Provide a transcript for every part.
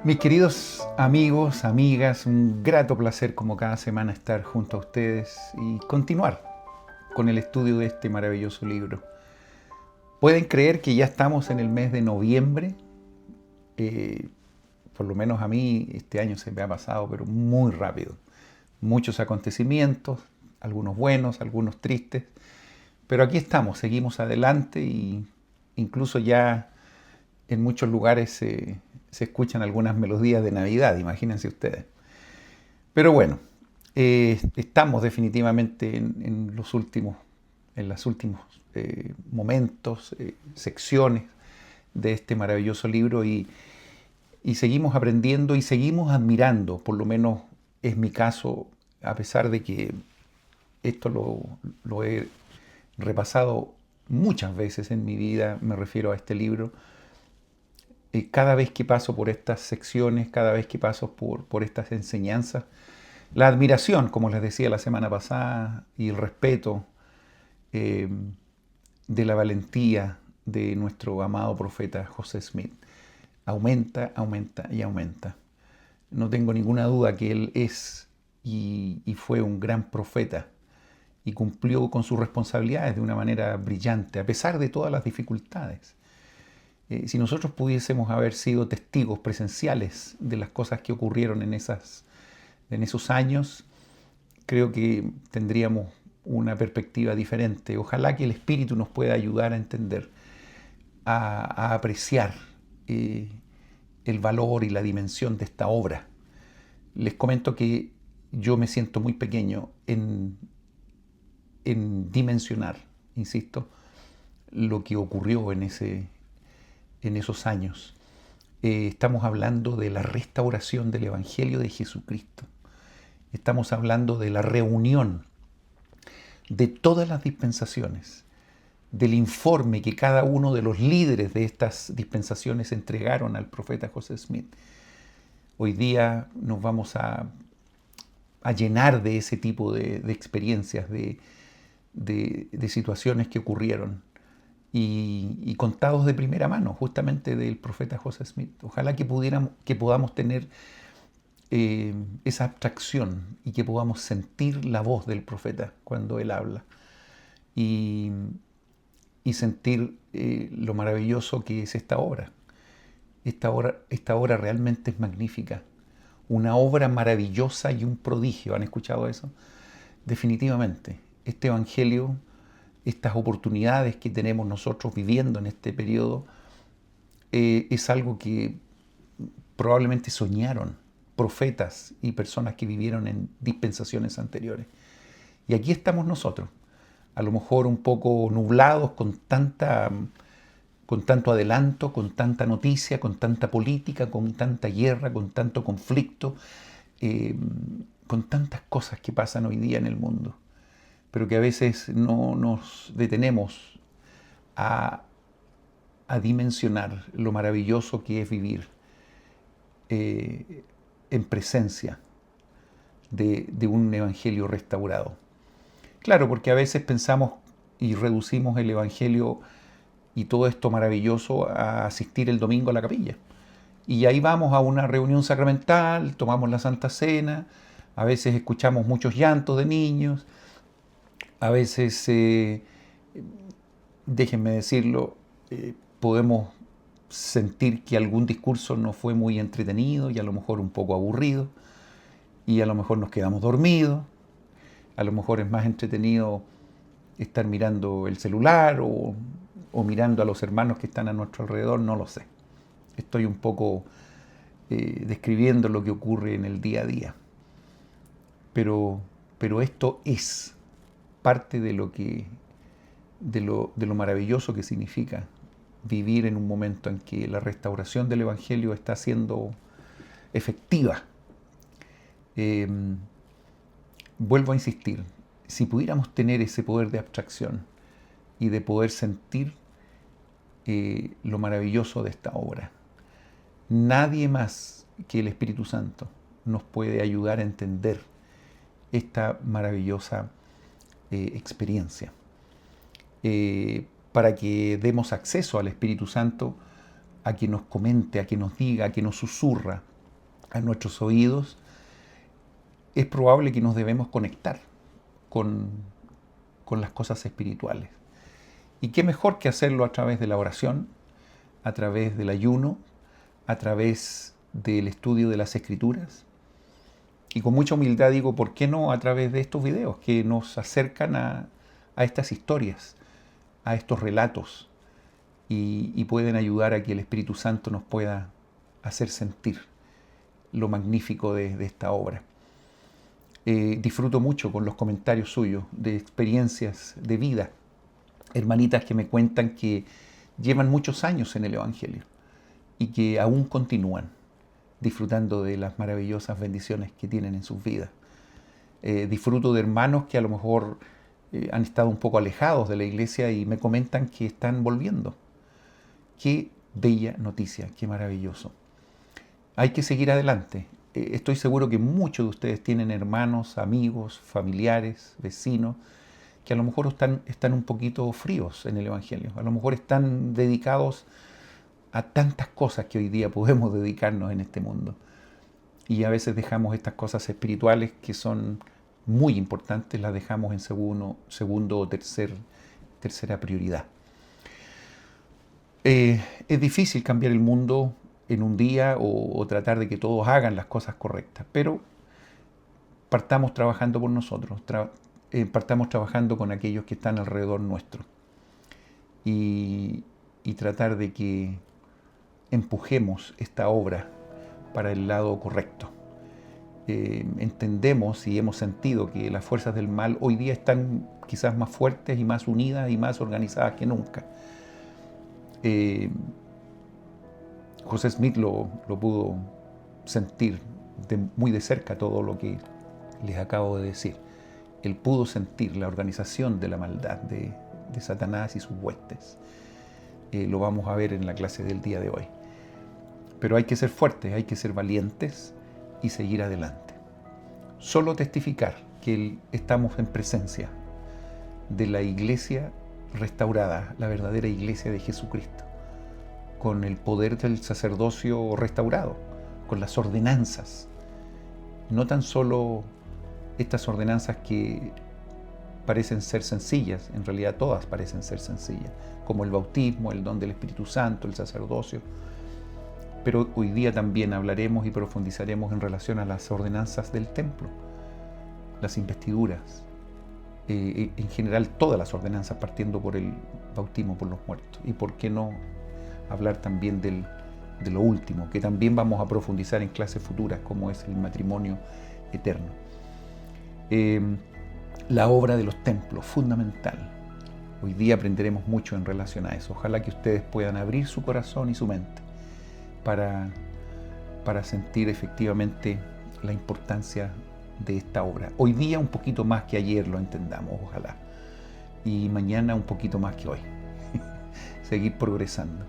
Mis queridos amigos, amigas, un grato placer como cada semana estar junto a ustedes y continuar con el estudio de este maravilloso libro. Pueden creer que ya estamos en el mes de noviembre. Eh, por lo menos a mí este año se me ha pasado, pero muy rápido. Muchos acontecimientos, algunos buenos, algunos tristes, pero aquí estamos, seguimos adelante y incluso ya en muchos lugares se escuchan algunas melodías de Navidad, imagínense ustedes. Pero bueno, estamos definitivamente en los últimos, en los últimos momentos, secciones de este maravilloso libro y seguimos aprendiendo y seguimos admirando, por lo menos es mi caso, a pesar de que esto lo he repasado muchas veces en mi vida, me refiero a este libro. Cada vez que paso por estas secciones, cada vez que paso por estas enseñanzas, la admiración, como les decía la semana pasada, y el respeto eh, de la valentía de nuestro amado profeta José Smith aumenta, aumenta y aumenta. No tengo ninguna duda que él es y fue un gran profeta y cumplió con sus responsabilidades de una manera brillante, a pesar de todas las dificultades. Si nosotros pudiésemos haber sido testigos presenciales de las cosas que ocurrieron en esos años, creo que tendríamos una perspectiva diferente. Ojalá que el Espíritu nos pueda ayudar a entender, a apreciar el valor y la dimensión de esta obra. Les comento que yo me siento muy pequeño en dimensionar, insisto, lo que ocurrió en esos años. Estamos hablando de la restauración del Evangelio de Jesucristo. Estamos hablando de la reunión de todas las dispensaciones, del informe que cada uno de los líderes de estas dispensaciones entregaron al profeta José Smith. Hoy día nos vamos a llenar de ese tipo de experiencias, de situaciones que ocurrieron y contados de primera mano, justamente del profeta José Smith. Ojalá que podamos tener esa abstracción y que podamos sentir la voz del profeta cuando él habla y, y sentir lo maravilloso que es esta obra. Esta obra realmente es magnífica. Una obra maravillosa y un prodigio. ¿Han escuchado eso? Definitivamente. Este Evangelio, estas oportunidades que tenemos nosotros viviendo en este periodo, es algo que probablemente soñaron profetas y personas que vivieron en dispensaciones anteriores. Y aquí estamos nosotros, a lo mejor un poco nublados con tanto adelanto, con tanta noticia, con tanta política, con tanta guerra, con tanto conflicto, eh, con tantas cosas que pasan hoy día en el mundo, pero que a veces no nos detenemos a, a dimensionar lo maravilloso que es vivir eh, en presencia de un evangelio restaurado. Claro, porque a veces pensamos y reducimos el evangelio y todo esto maravilloso a asistir el domingo a la capilla. Y ahí vamos a una reunión sacramental, tomamos la Santa Cena, a veces escuchamos muchos llantos de niños, a veces, déjenme decirlo, podemos sentir que algún discurso no fue muy entretenido y a lo mejor un poco aburrido, y a lo mejor nos quedamos dormidos, a lo mejor es más entretenido estar mirando el celular o mirando a los hermanos que están a nuestro alrededor, no lo sé. Estoy un poco describiendo lo que ocurre en el día a día. Pero, pero esto es parte de lo maravilloso que significa vivir en un momento en que la restauración del Evangelio está siendo efectiva. Eh, Vuelvo a insistir, si pudiéramos tener ese poder de abstracción y de poder sentir lo maravilloso de esta obra, nadie más que el Espíritu Santo nos puede ayudar a entender esta maravillosa experiencia. Para que demos acceso al Espíritu Santo a que nos comente, a que nos diga, a que nos susurra a nuestros oídos, es probable que nos debemos conectar con las cosas espirituales. Y qué mejor que hacerlo a través de la oración, a través del ayuno, a través del estudio de las Escrituras. Y con mucha humildad digo, ¿por qué no a través de estos videos que nos acercan a estas historias, a estos relatos, y pueden ayudar a que el Espíritu Santo nos pueda hacer sentir lo magnífico de esta obra? Disfruto mucho con los comentarios suyos de experiencias de vida, hermanitas que me cuentan que llevan muchos años en el Evangelio y que aún continúan disfrutando de las maravillosas bendiciones que tienen en sus vidas. Disfruto de hermanos que a lo mejor han estado un poco alejados de la iglesia y me comentan que están volviendo. Qué bella noticia, qué maravilloso. Hay que seguir adelante. Estoy seguro que muchos de ustedes tienen hermanos, amigos, familiares, vecinos, que a lo mejor están un poquito fríos en el Evangelio. A lo mejor están dedicados a tantas cosas que hoy día podemos dedicarnos en este mundo. Y a veces dejamos estas cosas espirituales que son muy importantes, las dejamos en segundo o tercera prioridad. Es difícil cambiar el mundo en un día o tratar de que todos hagan las cosas correctas, pero partamos trabajando por nosotros, partamos trabajando con aquellos que están alrededor nuestro y tratar de que empujemos esta obra para el lado correcto. Entendemos y hemos sentido que las fuerzas del mal hoy día están quizás más fuertes y más unidas y más organizadas que nunca. José Smith lo pudo sentir muy de cerca todo lo que les acabo de decir. Él pudo sentir la organización de la maldad de Satanás y sus huestes. Lo vamos a ver en la clase del día de hoy. Pero hay que ser fuertes, hay que ser valientes y seguir adelante. Solo testificar que estamos en presencia de la iglesia restaurada, la verdadera iglesia de Jesucristo, con el poder del sacerdocio restaurado, con las ordenanzas. No tan solo estas ordenanzas que parecen ser sencillas, en realidad todas parecen ser sencillas, como el bautismo, el don del Espíritu Santo, el sacerdocio. Pero hoy día también hablaremos y profundizaremos en relación a las ordenanzas del templo, las investiduras, en general todas las ordenanzas, partiendo por el bautismo por los muertos. Y por qué no hablar también de lo último, que también vamos a profundizar en clases futuras, como es el matrimonio eterno. La obra de los templos, fundamental. Hoy día aprenderemos mucho en relación a eso. Ojalá que ustedes puedan abrir su corazón y su mente para sentir efectivamente la importancia de esta obra. Hoy día un poquito más que ayer lo entendamos, ojalá. Y mañana un poquito más que hoy. Seguir progresando.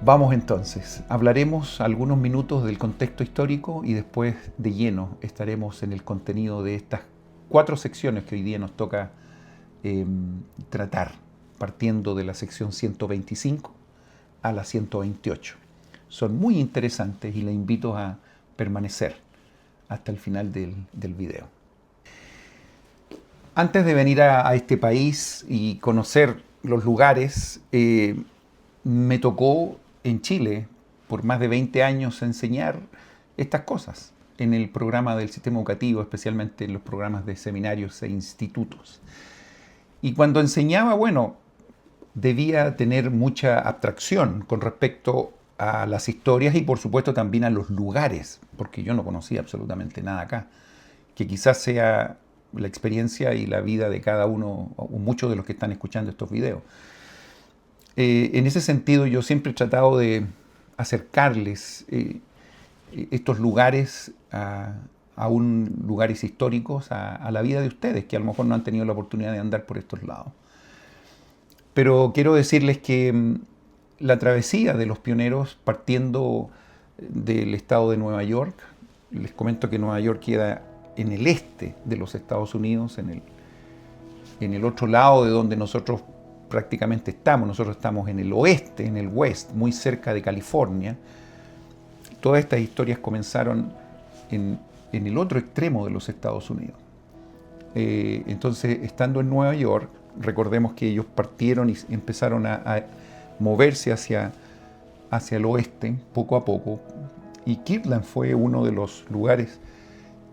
Vamos entonces, hablaremos algunos minutos del contexto histórico y después de lleno estaremos en el contenido de estas 4 secciones que hoy día nos toca tratar, partiendo de la sección 125 a la 128. Son muy interesantes y le invito a permanecer hasta el final del video. Antes de venir a este país y conocer los lugares, me tocó en Chile por más de 20 años enseñar estas cosas en el programa del sistema educativo, especialmente en los programas de seminarios e institutos. Y cuando enseñaba, bueno, debía tener mucha abstracción con respecto a las historias y por supuesto también a los lugares, porque yo no conocía absolutamente nada acá, que quizás sea la experiencia y la vida de cada uno o muchos de los que están escuchando estos videos. En ese sentido yo siempre he tratado de acercarles estos lugares lugares históricos a la vida de ustedes, que a lo mejor no han tenido la oportunidad de andar por estos lados. Pero quiero decirles que la travesía de los pioneros partiendo del estado de Nueva York, les comento que Nueva York queda en el este de los Estados Unidos, en el otro lado de donde nosotros prácticamente estamos. Nosotros estamos en el oeste, en el west, muy cerca de California. Todas estas historias comenzaron en el otro extremo de los Estados Unidos. Entonces, estando en Nueva York, recordemos que ellos partieron y empezaron a moverse hacia el oeste, poco a poco, y Kirtland fue uno de los lugares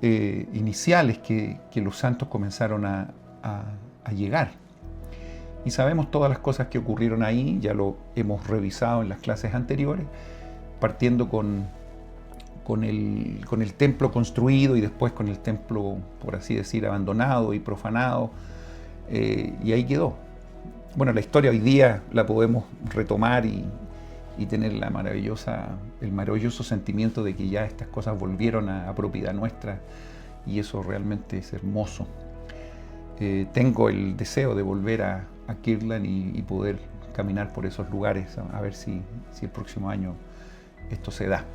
iniciales que los santos comenzaron a llegar. Y sabemos todas las cosas que ocurrieron ahí, ya lo hemos revisado en las clases anteriores, partiendo con el templo construido y después con el templo, por así decir, abandonado y profanado, y ahí quedó. Bueno, la historia hoy día la podemos retomar y tener el maravilloso sentimiento de que ya estas cosas volvieron a propiedad nuestra, y eso realmente es hermoso. Tengo el deseo de volver a Kirtland y poder caminar por esos lugares, a ver si el próximo año esto se da.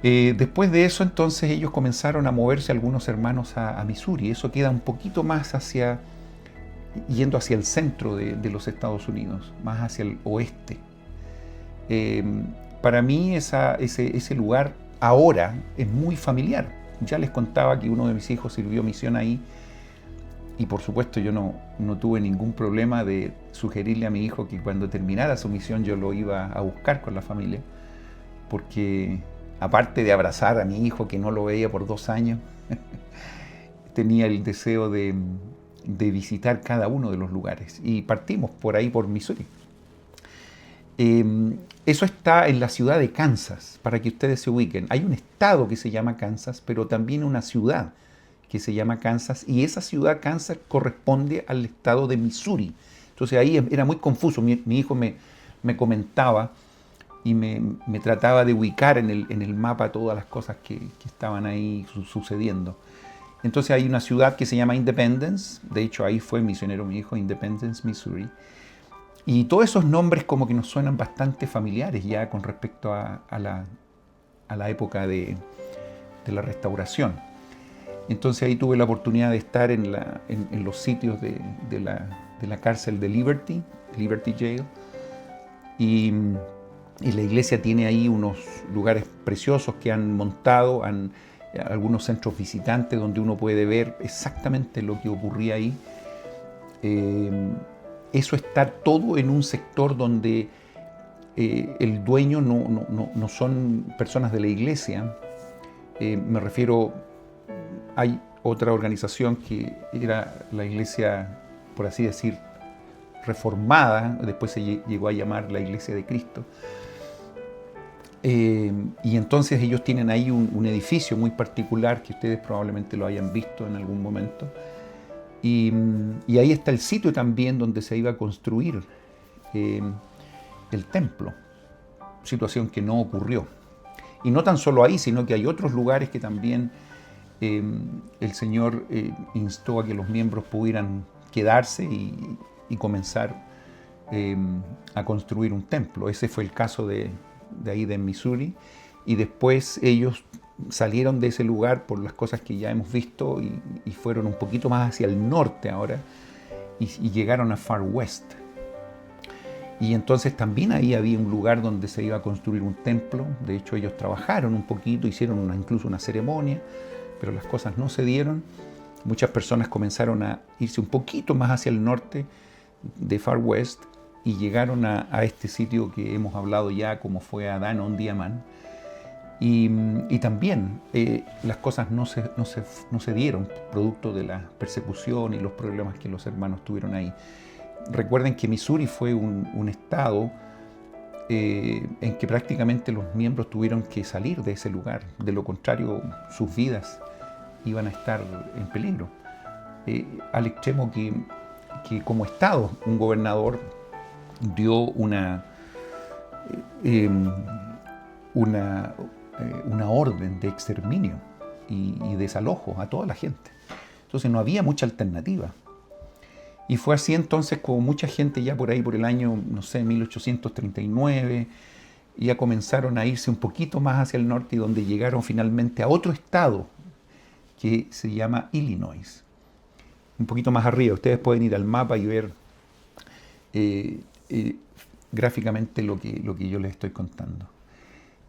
Después de eso, entonces, ellos comenzaron a moverse algunos hermanos a Missouri. Eso queda un poquito más yendo hacia el centro de los Estados Unidos, más hacia el oeste. Para mí ese lugar ahora es muy familiar. Ya les contaba que uno de mis hijos sirvió misión ahí, y por supuesto yo no tuve ningún problema de sugerirle a mi hijo que cuando terminara su misión yo lo iba a buscar con la familia, porque aparte de abrazar a mi hijo que no lo veía por 2 años, tenía el deseo de visitar cada uno de los lugares, y partimos por ahí, por Missouri. Eso está en la ciudad de Kansas, para que ustedes se ubiquen. Hay un estado que se llama Kansas, pero también una ciudad que se llama Kansas, y esa ciudad Kansas corresponde al estado de Missouri. Entonces ahí era muy confuso. Mi hijo me comentaba y me trataba de ubicar en el mapa todas las cosas que estaban ahí sucediendo. Entonces hay una ciudad que se llama Independence, de hecho ahí fue misionero mi hijo, Independence, Missouri. Y todos esos nombres como que nos suenan bastante familiares ya con respecto a la época de la restauración. Entonces ahí tuve la oportunidad de estar en los sitios de la cárcel de Liberty Jail, y la iglesia tiene ahí unos lugares preciosos que han montado, algunos centros visitantes donde uno puede ver exactamente lo que ocurría ahí. Eso está todo en un sector donde el dueño no son personas de la iglesia. Me refiero, hay otra organización que era la iglesia, por así decir, reformada, después se llegó a llamar la Iglesia de Cristo. Y entonces ellos tienen ahí un edificio muy particular que ustedes probablemente lo hayan visto en algún momento. Y ahí está el sitio también donde se iba a construir el templo, situación que no ocurrió. Y no tan solo ahí, sino que hay otros lugares que también el Señor instó a que los miembros pudieran quedarse y comenzar a construir un templo. Ese fue el caso de ahí de Missouri, y después ellos salieron de ese lugar por las cosas que ya hemos visto y fueron un poquito más hacia el norte ahora y llegaron a Far West. Y entonces también ahí había un lugar donde se iba a construir un templo. De hecho ellos trabajaron un poquito, hicieron incluso una ceremonia, pero las cosas no se dieron. Muchas personas comenzaron a irse un poquito más hacia el norte de Far West y llegaron a este sitio que hemos hablado ya, como fue Adán on Diamond. Y también las cosas no se dieron producto de la persecución y los problemas que los hermanos tuvieron ahí. Recuerden que Missouri fue un estado en que prácticamente los miembros tuvieron que salir de ese lugar. De lo contrario, sus vidas iban a estar en peligro. Al extremo que como estado, un gobernador dio una orden de exterminio y desalojo a toda la gente. Entonces no había mucha alternativa. Y fue así entonces como mucha gente ya por ahí, por el año, 1839, ya comenzaron a irse un poquito más hacia el norte, y donde llegaron finalmente a otro estado que se llama Illinois. Un poquito más arriba, ustedes pueden ir al mapa y ver eh, eh, gráficamente lo que yo les estoy contando.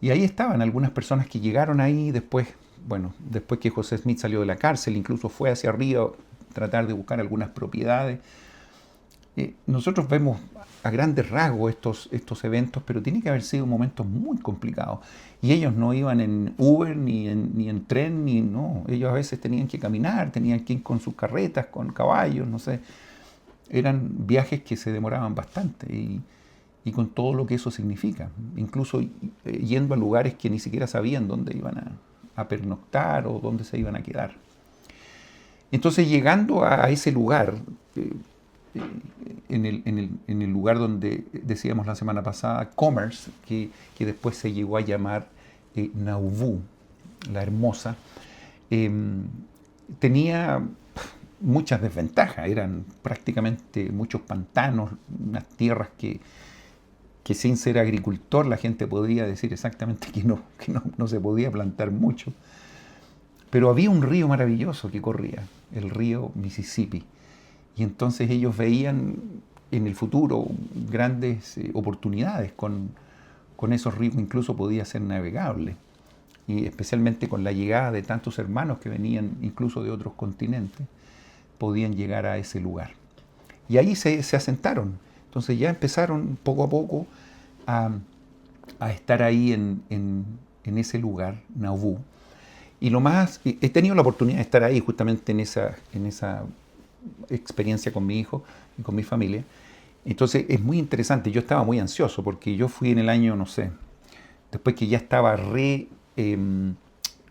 Y ahí estaban algunas personas que llegaron ahí después, bueno, después que José Smith salió de la cárcel, incluso fue hacia arriba a tratar de buscar algunas propiedades. Nosotros vemos a grandes rasgos estos eventos, pero tiene que haber sido momentos muy complicados. Y ellos no iban en Uber, ni en tren, ni no. Ellos a veces tenían que caminar, tenían que ir con sus carretas, con caballos, no sé. Eran viajes que se demoraban bastante y con todo lo que eso significa. Incluso yendo a lugares que ni siquiera sabían dónde iban a pernoctar o dónde se iban a quedar. Entonces, llegando a ese lugar, en el lugar donde decíamos la semana pasada, Commerce, que después se llegó a llamar Nauvoo, la hermosa, eh, tenía muchas desventajas, eran prácticamente muchos pantanos, unas tierras que sin ser agricultor la gente podría decir exactamente no se podía plantar mucho. Pero había un río maravilloso que corría, el río Mississippi. Y entonces ellos veían en el futuro grandes oportunidades con esos ríos, incluso podía ser navegable. Y especialmente con la llegada de tantos hermanos que venían incluso de otros continentes, podían llegar a ese lugar. Y ahí se asentaron. Entonces ya empezaron poco a poco a, a estar ahí en ese lugar, Nauvoo. Y lo más, he tenido la oportunidad de estar ahí justamente en esa experiencia con mi hijo y con mi familia. Entonces es muy interesante. Yo estaba muy ansioso porque yo fui en el año, no sé, después que ya estaba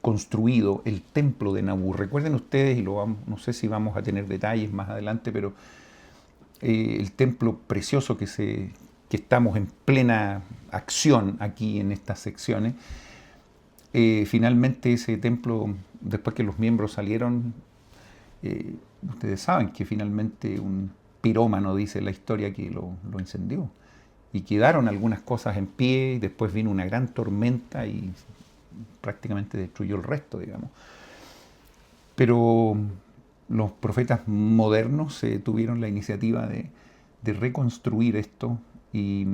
construido el templo de Nauvoo. Recuerden ustedes, y no sé si vamos a tener detalles más adelante, pero el templo precioso que estamos en plena acción aquí en estas secciones, finalmente ese templo, después que los miembros salieron, ustedes saben que finalmente un pirómano, dice la historia, que lo incendió. Y quedaron algunas cosas en pie, y después vino una gran tormenta y prácticamente destruyó el resto, digamos. Pero los profetas modernos tuvieron la iniciativa de reconstruir esto y,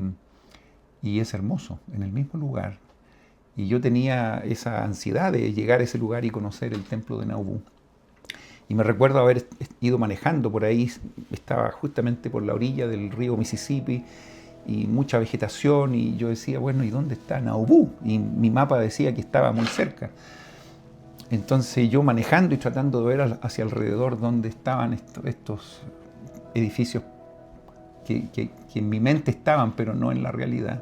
y es hermoso, en el mismo lugar. Y yo tenía esa ansiedad de llegar a ese lugar y conocer el templo de Nauvoo. Y me recuerdo haber ido manejando por ahí, estaba justamente por la orilla del río Mississippi y mucha vegetación, y yo decía, bueno, ¿y dónde está Nauvoo? Y mi mapa decía que estaba muy cerca. Entonces yo manejando y tratando de ver hacia alrededor dónde estaban estos edificios que en mi mente estaban, pero no en la realidad.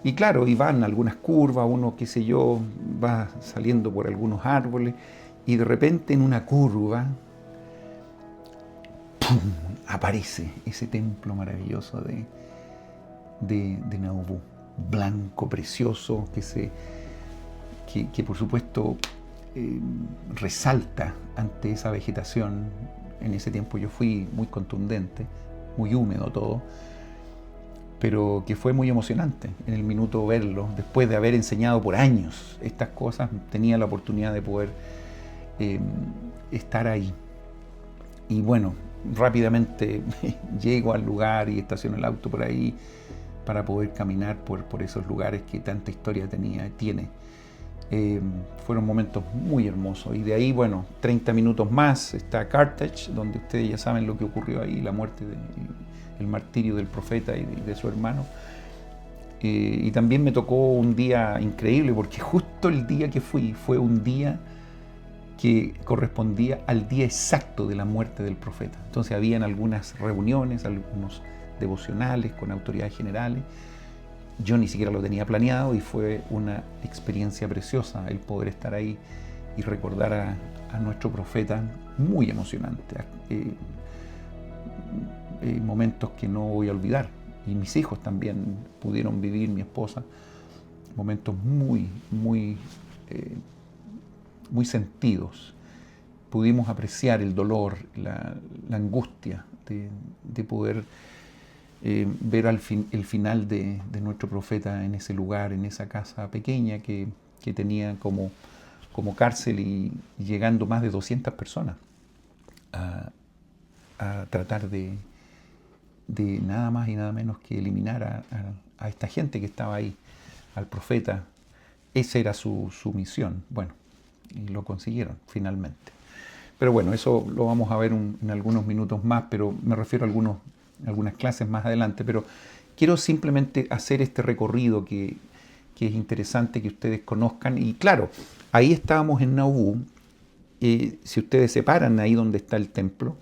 Y claro, y van algunas curvas, uno, qué sé yo, va saliendo por algunos árboles, y de repente en una curva, ¡pum!, aparece ese templo maravilloso de Nauvoo, blanco, precioso, que por supuesto resalta ante esa vegetación. En ese tiempo yo fui muy contundente, muy húmedo todo, pero que fue muy emocionante en el minuto verlo. Después de haber enseñado por años estas cosas, tenía la oportunidad de poder estar ahí. Y bueno, rápidamente llego al lugar y estaciono el auto por ahí para poder caminar por esos lugares que tanta historia tiene. Fueron momentos muy hermosos. Y de ahí, bueno, 30 minutos más está Carthage, donde ustedes ya saben lo que ocurrió ahí, la muerte, el martirio del profeta y de su hermano. Y también me tocó un día increíble, porque justo el día que fui fue un día que correspondía al día exacto de la muerte del profeta. Entonces habían algunas reuniones, algunos devocionales con autoridades generales. Yo ni siquiera lo tenía planeado y fue una experiencia preciosa el poder estar ahí y recordar a nuestro profeta, muy emocionante. Momentos que no voy a olvidar. Y mis hijos también pudieron vivir, mi esposa, momentos muy sentidos. Pudimos apreciar el dolor, la angustia de poder ver el final de nuestro profeta en ese lugar, en esa casa pequeña que tenía como cárcel, y llegando más de 200 personas a tratar de de nada más y nada menos que eliminar a esta gente que estaba ahí, al profeta. Esa era su misión. Bueno, y lo consiguieron finalmente. Pero bueno, eso lo vamos a ver en algunos minutos más, pero me refiero a algunas clases más adelante. Pero quiero simplemente hacer este recorrido que es interesante que ustedes conozcan. Y claro, ahí estábamos en Nauvoo. Si ustedes se paran ahí donde está el templo,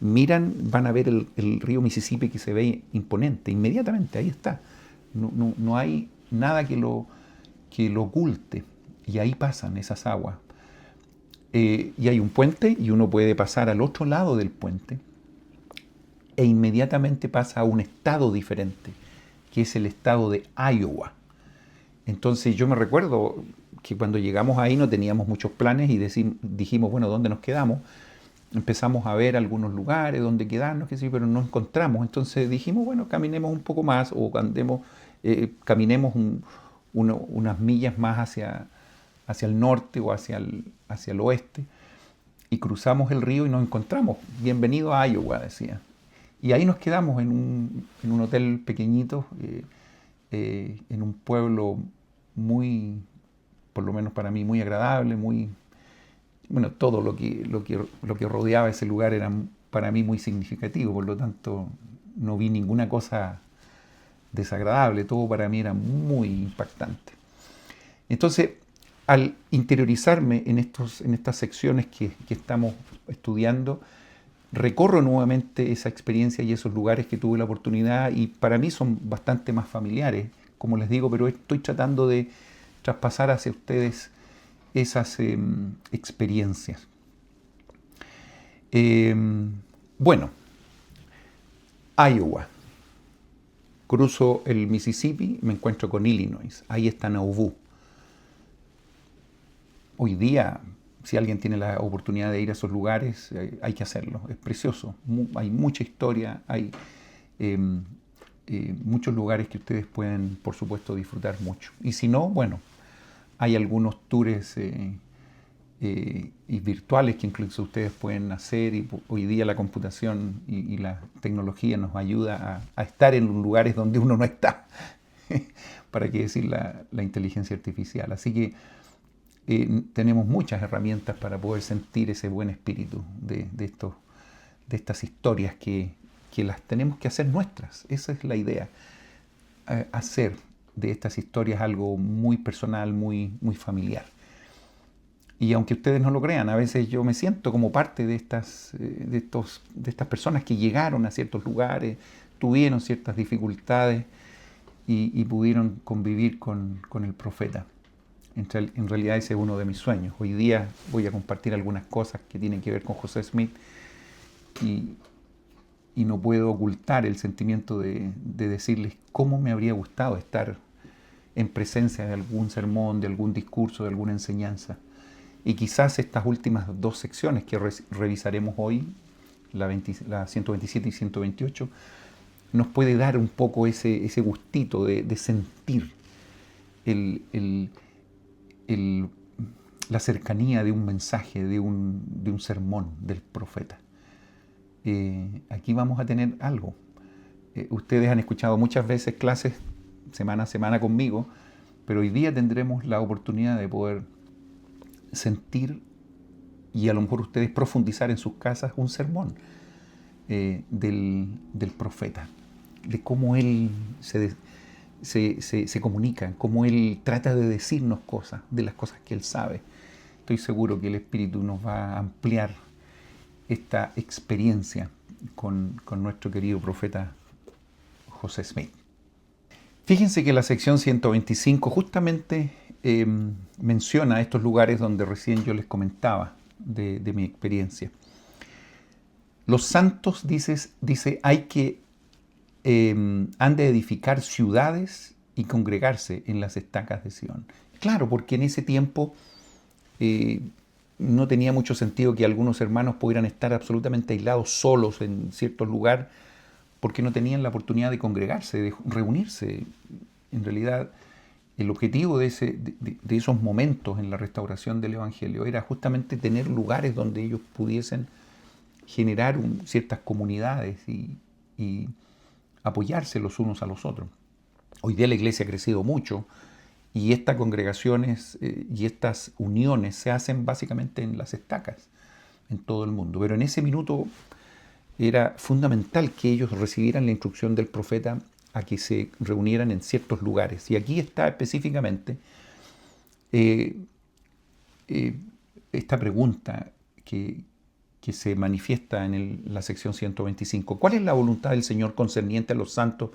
miran, van a ver el río Mississippi, que se ve imponente, inmediatamente, ahí está. No hay nada que lo oculte, y ahí pasan esas aguas. Y hay un puente, y uno puede pasar al otro lado del puente, e inmediatamente pasa a un estado diferente, que es el estado de Iowa. Entonces yo me recuerdo que cuando llegamos ahí no teníamos muchos planes y dijimos, bueno, ¿dónde nos quedamos? Empezamos a ver algunos lugares donde quedarnos, qué sé yo, pero no encontramos. Entonces dijimos, bueno, caminemos un poco más o caminemos unas millas más hacia el norte o hacia el oeste, y cruzamos el río y nos encontramos. Bienvenido a Iowa, decía. Y ahí nos quedamos en un hotel pequeñito, en un pueblo muy, por lo menos para mí, muy agradable, bueno, todo lo que rodeaba ese lugar era para mí muy significativo, por lo tanto no vi ninguna cosa desagradable, todo para mí era muy impactante. Entonces, al interiorizarme en estas secciones que estamos estudiando, recorro nuevamente esa experiencia y esos lugares que tuve la oportunidad, y para mí son bastante más familiares, como les digo, pero estoy tratando de traspasar hacia ustedes esas experiencias. Bueno, Iowa. Cruzo el Mississippi, me encuentro con Illinois. Ahí está Nauvoo. Hoy día, si alguien tiene la oportunidad de ir a esos lugares, hay que hacerlo. Es precioso. Hay mucha historia, hay muchos lugares que ustedes pueden, por supuesto, disfrutar mucho. Y si no, bueno, hay algunos tours y virtuales que incluso ustedes pueden hacer, y hoy día la computación y la tecnología nos ayuda a estar en lugares donde uno no está, para qué decir la inteligencia artificial. Así que tenemos muchas herramientas para poder sentir ese buen espíritu de estas historias que las tenemos que hacer nuestras. Esa es la idea, hacer de estas historias algo muy personal, muy, muy familiar. Y aunque ustedes no lo crean, a veces yo me siento como parte de estas personas que llegaron a ciertos lugares, tuvieron ciertas dificultades y pudieron convivir con el profeta. En realidad ese es uno de mis sueños. Hoy día voy a compartir algunas cosas que tienen que ver con José Smith, y no puedo ocultar el sentimiento de decirles cómo me habría gustado estar en presencia de algún sermón, de algún discurso, de alguna enseñanza. Y quizás estas últimas dos secciones que revisaremos hoy, la 127 y 128, nos puede dar un poco ese gustito de sentir la cercanía de un mensaje, de un sermón del profeta. Aquí vamos a tener algo. Ustedes han escuchado muchas veces clases semana a semana conmigo, pero hoy día tendremos la oportunidad de poder sentir, y a lo mejor ustedes profundizar en sus casas, un sermón del profeta, de cómo él se comunica, cómo él trata de decirnos cosas, de las cosas que él sabe. Estoy seguro que el Espíritu nos va a ampliar esta experiencia con nuestro querido profeta José Smith. Fíjense que la sección 125 justamente menciona estos lugares donde recién yo les comentaba de mi experiencia. Los santos, dice hay que han de edificar ciudades y congregarse en las estacas de Sión. Claro, porque en ese tiempo no tenía mucho sentido que algunos hermanos pudieran estar absolutamente aislados, solos en cierto lugar, porque no tenían la oportunidad de congregarse, de reunirse. En realidad, el objetivo de esos momentos en la restauración del Evangelio era justamente tener lugares donde ellos pudiesen generar ciertas comunidades y apoyarse los unos a los otros. Hoy día la iglesia ha crecido mucho y estas congregaciones y estas uniones se hacen básicamente en las estacas, en todo el mundo. Pero en ese minuto era fundamental que ellos recibieran la instrucción del profeta a que se reunieran en ciertos lugares. Y aquí está específicamente esta pregunta que se manifiesta en la sección 125. ¿Cuál es la voluntad del Señor concerniente a los santos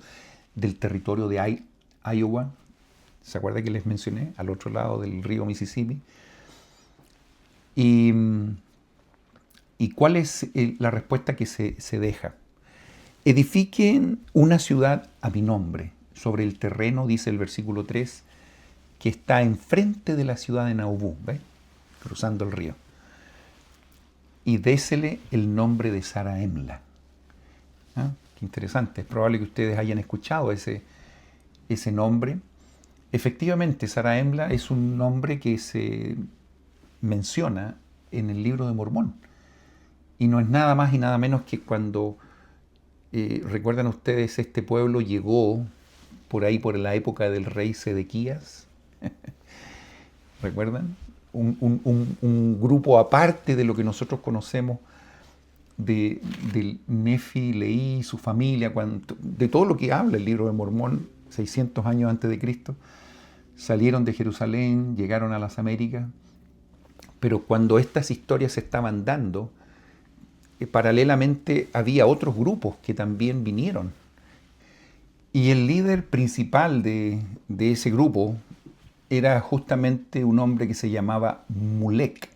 del territorio de Iowa? ¿Se acuerda que les mencioné? Al otro lado del río Mississippi. ¿Y cuál es la respuesta que se deja? Edifiquen una ciudad a mi nombre, sobre el terreno, dice el versículo 3, que está enfrente de la ciudad de Nauvoo, ¿ves? Cruzando el río. Y désele el nombre de Zarahemla. ¿Ah? Qué interesante. Es probable que ustedes hayan escuchado ese nombre. Efectivamente, Zarahemla es un nombre que se menciona en el libro de Mormón. Y no es nada más y nada menos que cuando, recuerdan ustedes, este pueblo llegó por ahí por la época del rey Sedequías. ¿Recuerdan? Un grupo aparte de lo que nosotros conocemos del Nefi Leí, su familia, de todo lo que habla el libro de Mormón, 600 años antes de Cristo, salieron de Jerusalén, llegaron a las Américas, pero cuando estas historias se estaban dando, paralelamente había otros grupos que también vinieron. Y el líder principal de ese grupo era justamente un hombre que se llamaba Mulek,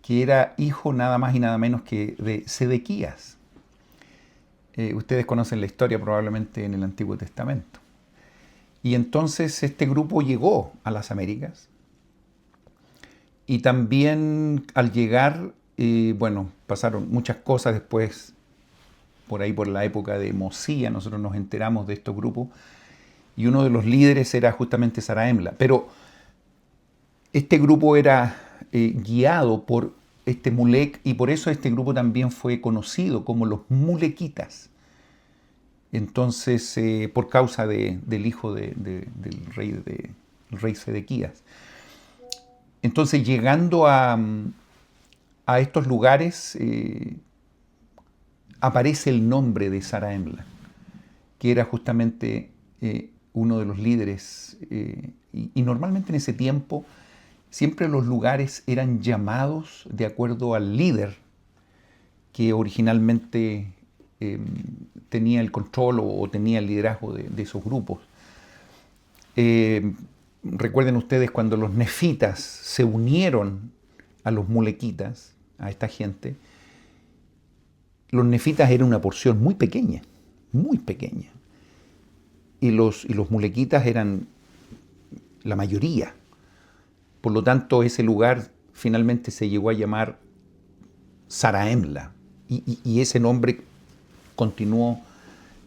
que era hijo nada más y nada menos que de Sedequías. Ustedes conocen la historia probablemente en el Antiguo Testamento. Y entonces este grupo llegó a las Américas y también al llegar, pasaron muchas cosas después, por ahí por la época de Mosía, nosotros nos enteramos de estos grupos, y uno de los líderes era justamente Zarahemla. Pero este grupo era guiado por este Mulek, y por eso este grupo también fue conocido como los Mulequitas. Entonces, por causa del hijo del rey Sedequías. Entonces, llegando a estos lugares, aparece el nombre de Zarahemla, que era justamente uno de los líderes, y normalmente en ese tiempo siempre los lugares eran llamados de acuerdo al líder que originalmente tenía el control o tenía el liderazgo de esos grupos. Recuerden ustedes cuando los nefitas se unieron a los mulequitas, a esta gente, los nefitas eran una porción muy pequeña, muy pequeña. Y los mulequitas eran la mayoría. Por lo tanto, ese lugar finalmente se llegó a llamar Zarahemla. Y ese nombre continuó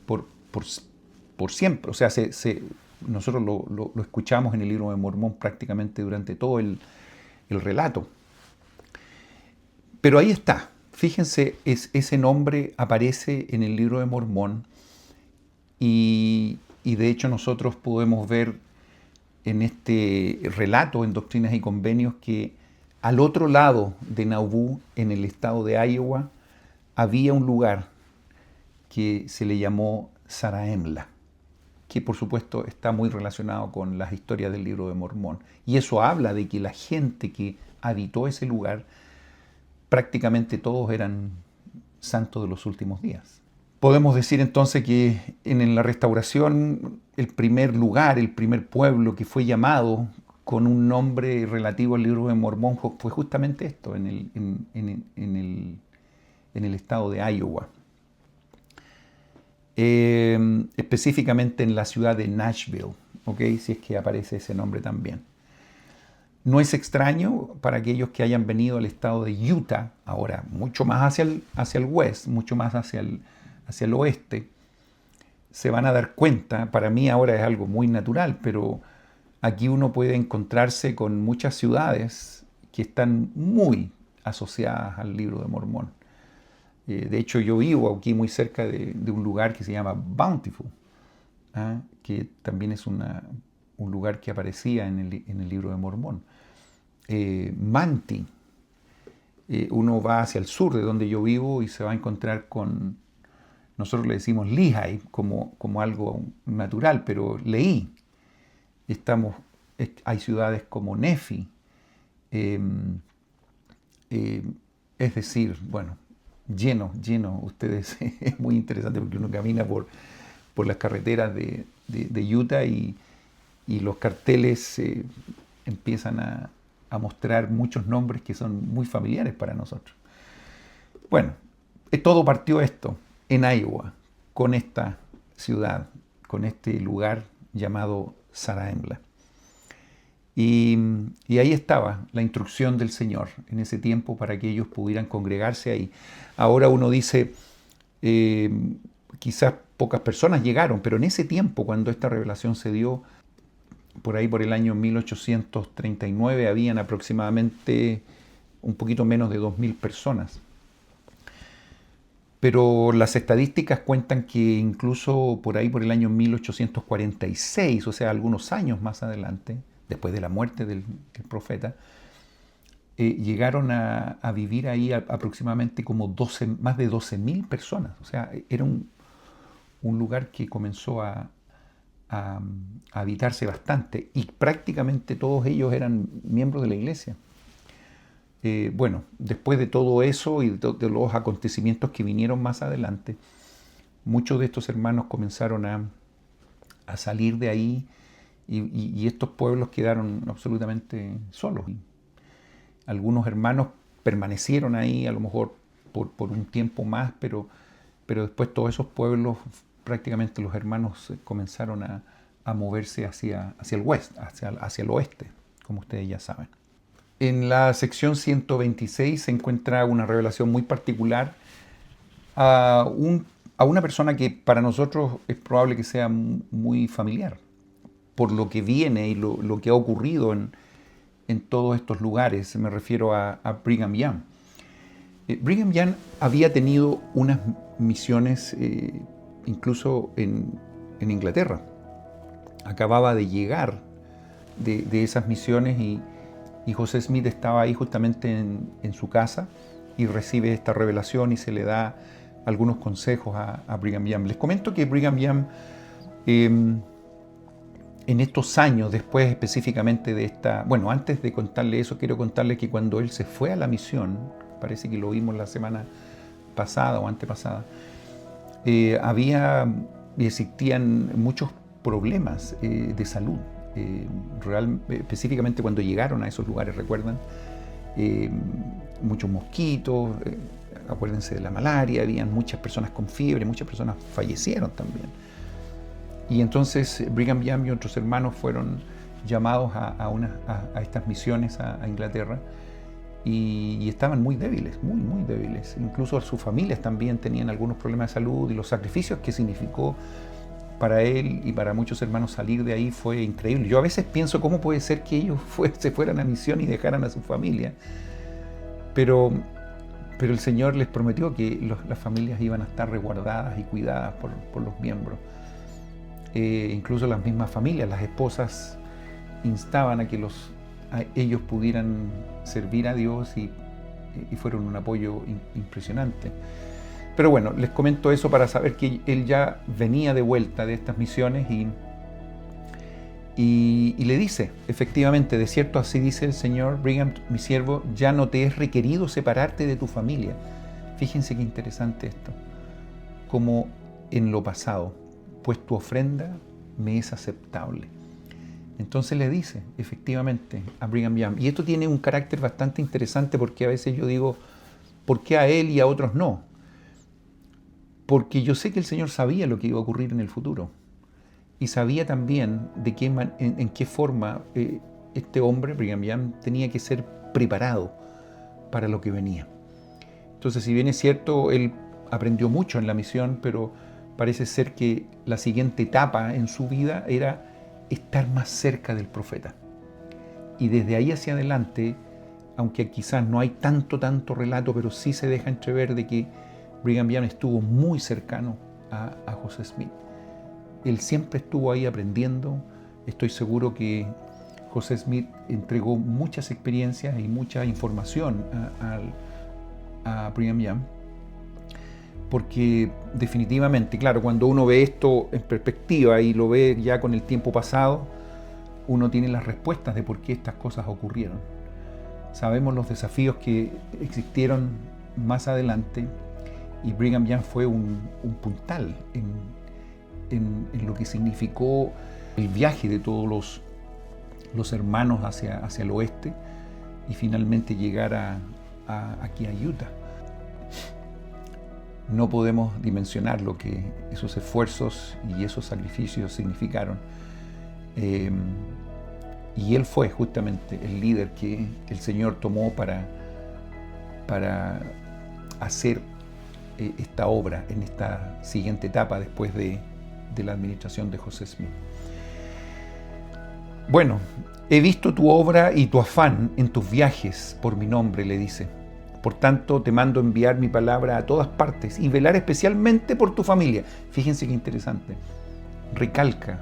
por siempre. O sea, nosotros lo escuchamos en el libro de Mormón prácticamente durante todo el relato. Pero ahí está. Fíjense, ese nombre aparece en el libro de Mormón y de hecho nosotros podemos ver en este relato en Doctrinas y Convenios que al otro lado de Nauvoo, en el estado de Iowa, había un lugar que se le llamó Zarahemla, que por supuesto está muy relacionado con las historias del libro de Mormón. Y eso habla de que la gente que habitó ese lugar, prácticamente todos eran santos de los últimos días. Podemos decir entonces que en la restauración el primer lugar, el primer pueblo que fue llamado con un nombre relativo al libro de Mormón fue justamente esto, en el estado de Iowa. Específicamente en la ciudad de Nashville, ¿okay? Si es que aparece ese nombre también. No es extraño para aquellos que hayan venido al estado de Utah, ahora mucho más hacia el west, mucho más hacia el oeste, se van a dar cuenta, para mí ahora es algo muy natural, pero aquí uno puede encontrarse con muchas ciudades que están muy asociadas al libro de Mormón. De hecho, yo vivo aquí muy cerca de un lugar que se llama Bountiful, que también es un lugar que aparecía en el libro de Mormón. Manti, uno va hacia el sur de donde yo vivo y se va a encontrar con, nosotros le decimos Lehi como algo natural, pero Leí. Hay ciudades como Nefi, eh, es decir, bueno, lleno, ustedes, es muy interesante porque uno camina por las carreteras de Utah y los carteles empiezan a mostrar muchos nombres que son muy familiares para nosotros. Bueno, todo partió esto en Iowa, con esta ciudad, con este lugar llamado Zarahemla. Y ahí estaba la instrucción del Señor en ese tiempo para que ellos pudieran congregarse ahí. Ahora uno dice, quizás pocas personas llegaron, pero en ese tiempo, cuando esta revelación se dio, por ahí por el año 1839, habían aproximadamente un poquito menos de 2000 personas. Pero las estadísticas cuentan que incluso por ahí por el año 1846, o sea, algunos años más adelante, después de la muerte del profeta, llegaron a vivir ahí aproximadamente como más de 12.000 personas. O sea, era un lugar que comenzó a habitarse bastante y prácticamente todos ellos eran miembros de la iglesia. Bueno, después de todo eso y de los acontecimientos que vinieron más adelante, muchos de estos hermanos comenzaron a salir de ahí y estos pueblos quedaron absolutamente solos. Algunos hermanos permanecieron ahí a lo mejor por un tiempo más, pero después todos esos pueblos, prácticamente los hermanos comenzaron a moverse hacia el hacia el oeste, como ustedes ya saben. En la sección 126 se encuentra una revelación muy particular a una persona que para nosotros es probable que sea muy familiar, por lo que viene y lo que ha ocurrido en todos estos lugares. Me refiero a Brigham Young. Brigham Young había tenido unas misiones incluso en Inglaterra. Acababa de llegar de esas misiones y José Smith estaba ahí justamente en su casa y recibe esta revelación y se le da algunos consejos a Brigham Young. Les comento que Brigham Young en estos años, después específicamente de esta... Bueno, antes de contarle eso, quiero contarle que cuando él se fue a la misión, parece que lo vimos la semana pasada o antepasada, existían muchos problemas de salud. Específicamente cuando llegaron a esos lugares, ¿recuerdan? Muchos mosquitos, acuérdense de la malaria, habían muchas personas con fiebre, muchas personas fallecieron también. Y entonces Brigham Young y otros hermanos fueron llamados a estas misiones a Inglaterra y estaban muy débiles, muy débiles. Incluso sus familias también tenían algunos problemas de salud y los sacrificios que significó para él y para muchos hermanos salir de ahí fue increíble. Yo a veces pienso cómo puede ser que ellos se fueran a misión y dejaran a su familia, pero el Señor les prometió que las familias iban a estar resguardadas y cuidadas por los miembros. Incluso las mismas familias, las esposas instaban a que ellos pudieran servir a Dios y fueron un apoyo impresionante. Pero bueno, les comento eso para saber que él ya venía de vuelta de estas misiones y le dice, efectivamente, de cierto así dice el Señor, Brigham, mi siervo, ya no te es requerido separarte de tu familia. Fíjense qué interesante esto, como en lo pasado, pues tu ofrenda me es aceptable. Entonces le dice, efectivamente, a Brigham Young. Y esto tiene un carácter bastante interesante porque a veces yo digo, ¿por qué a él y a otros no? Porque yo sé que el Señor sabía lo que iba a ocurrir en el futuro. Y sabía también en qué forma este hombre, Brigham Young, tenía que ser preparado para lo que venía. Entonces, si bien es cierto, él aprendió mucho en la misión, pero parece ser que la siguiente etapa en su vida era estar más cerca del profeta. Y desde ahí hacia adelante, aunque quizás no hay tanto relato, pero sí se deja entrever de que Brigham Young estuvo muy cercano a José Smith. Él siempre estuvo ahí aprendiendo. Estoy seguro que José Smith entregó muchas experiencias y mucha información a Brigham Young, porque definitivamente, claro, cuando uno ve esto en perspectiva y lo ve ya con el tiempo pasado, uno tiene las respuestas de por qué estas cosas ocurrieron. Sabemos los desafíos que existieron más adelante, y Brigham Young fue un puntal en lo que significó el viaje de todos los hermanos hacia el oeste y finalmente llegar aquí a Utah. No podemos dimensionar lo que esos esfuerzos y esos sacrificios significaron. Y él fue justamente el líder que el Señor tomó para hacer esta obra en esta siguiente etapa después de la administración de José Smith. Bueno, he visto tu obra y tu afán en tus viajes por mi nombre, le dice. Por tanto, te mando enviar mi palabra a todas partes y velar especialmente por tu familia. Fíjense qué interesante. Recalca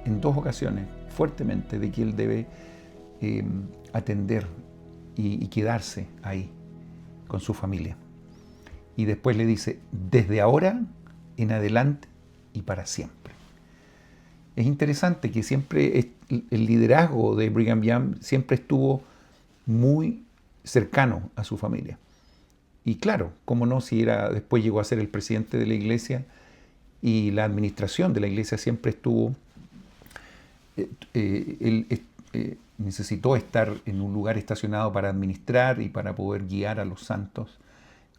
en 2 ocasiones fuertemente de que él debe atender y quedarse ahí con su familia. Y después le dice, desde ahora en adelante y para siempre. Es interesante que siempre el liderazgo de Brigham Young siempre estuvo muy cercano a su familia. Y claro, cómo no, si después llegó a ser el presidente de la iglesia, y la administración de la iglesia siempre estuvo, él necesitó estar en un lugar estacionado para administrar y para poder guiar a los santos